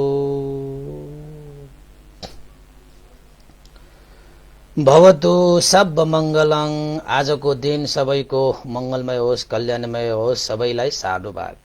भवतु सब मङ्गलं। आजको दिन सबैको मङ्गलमय होस्, कल्याणमय होस्। सबैलाई साधुवाद।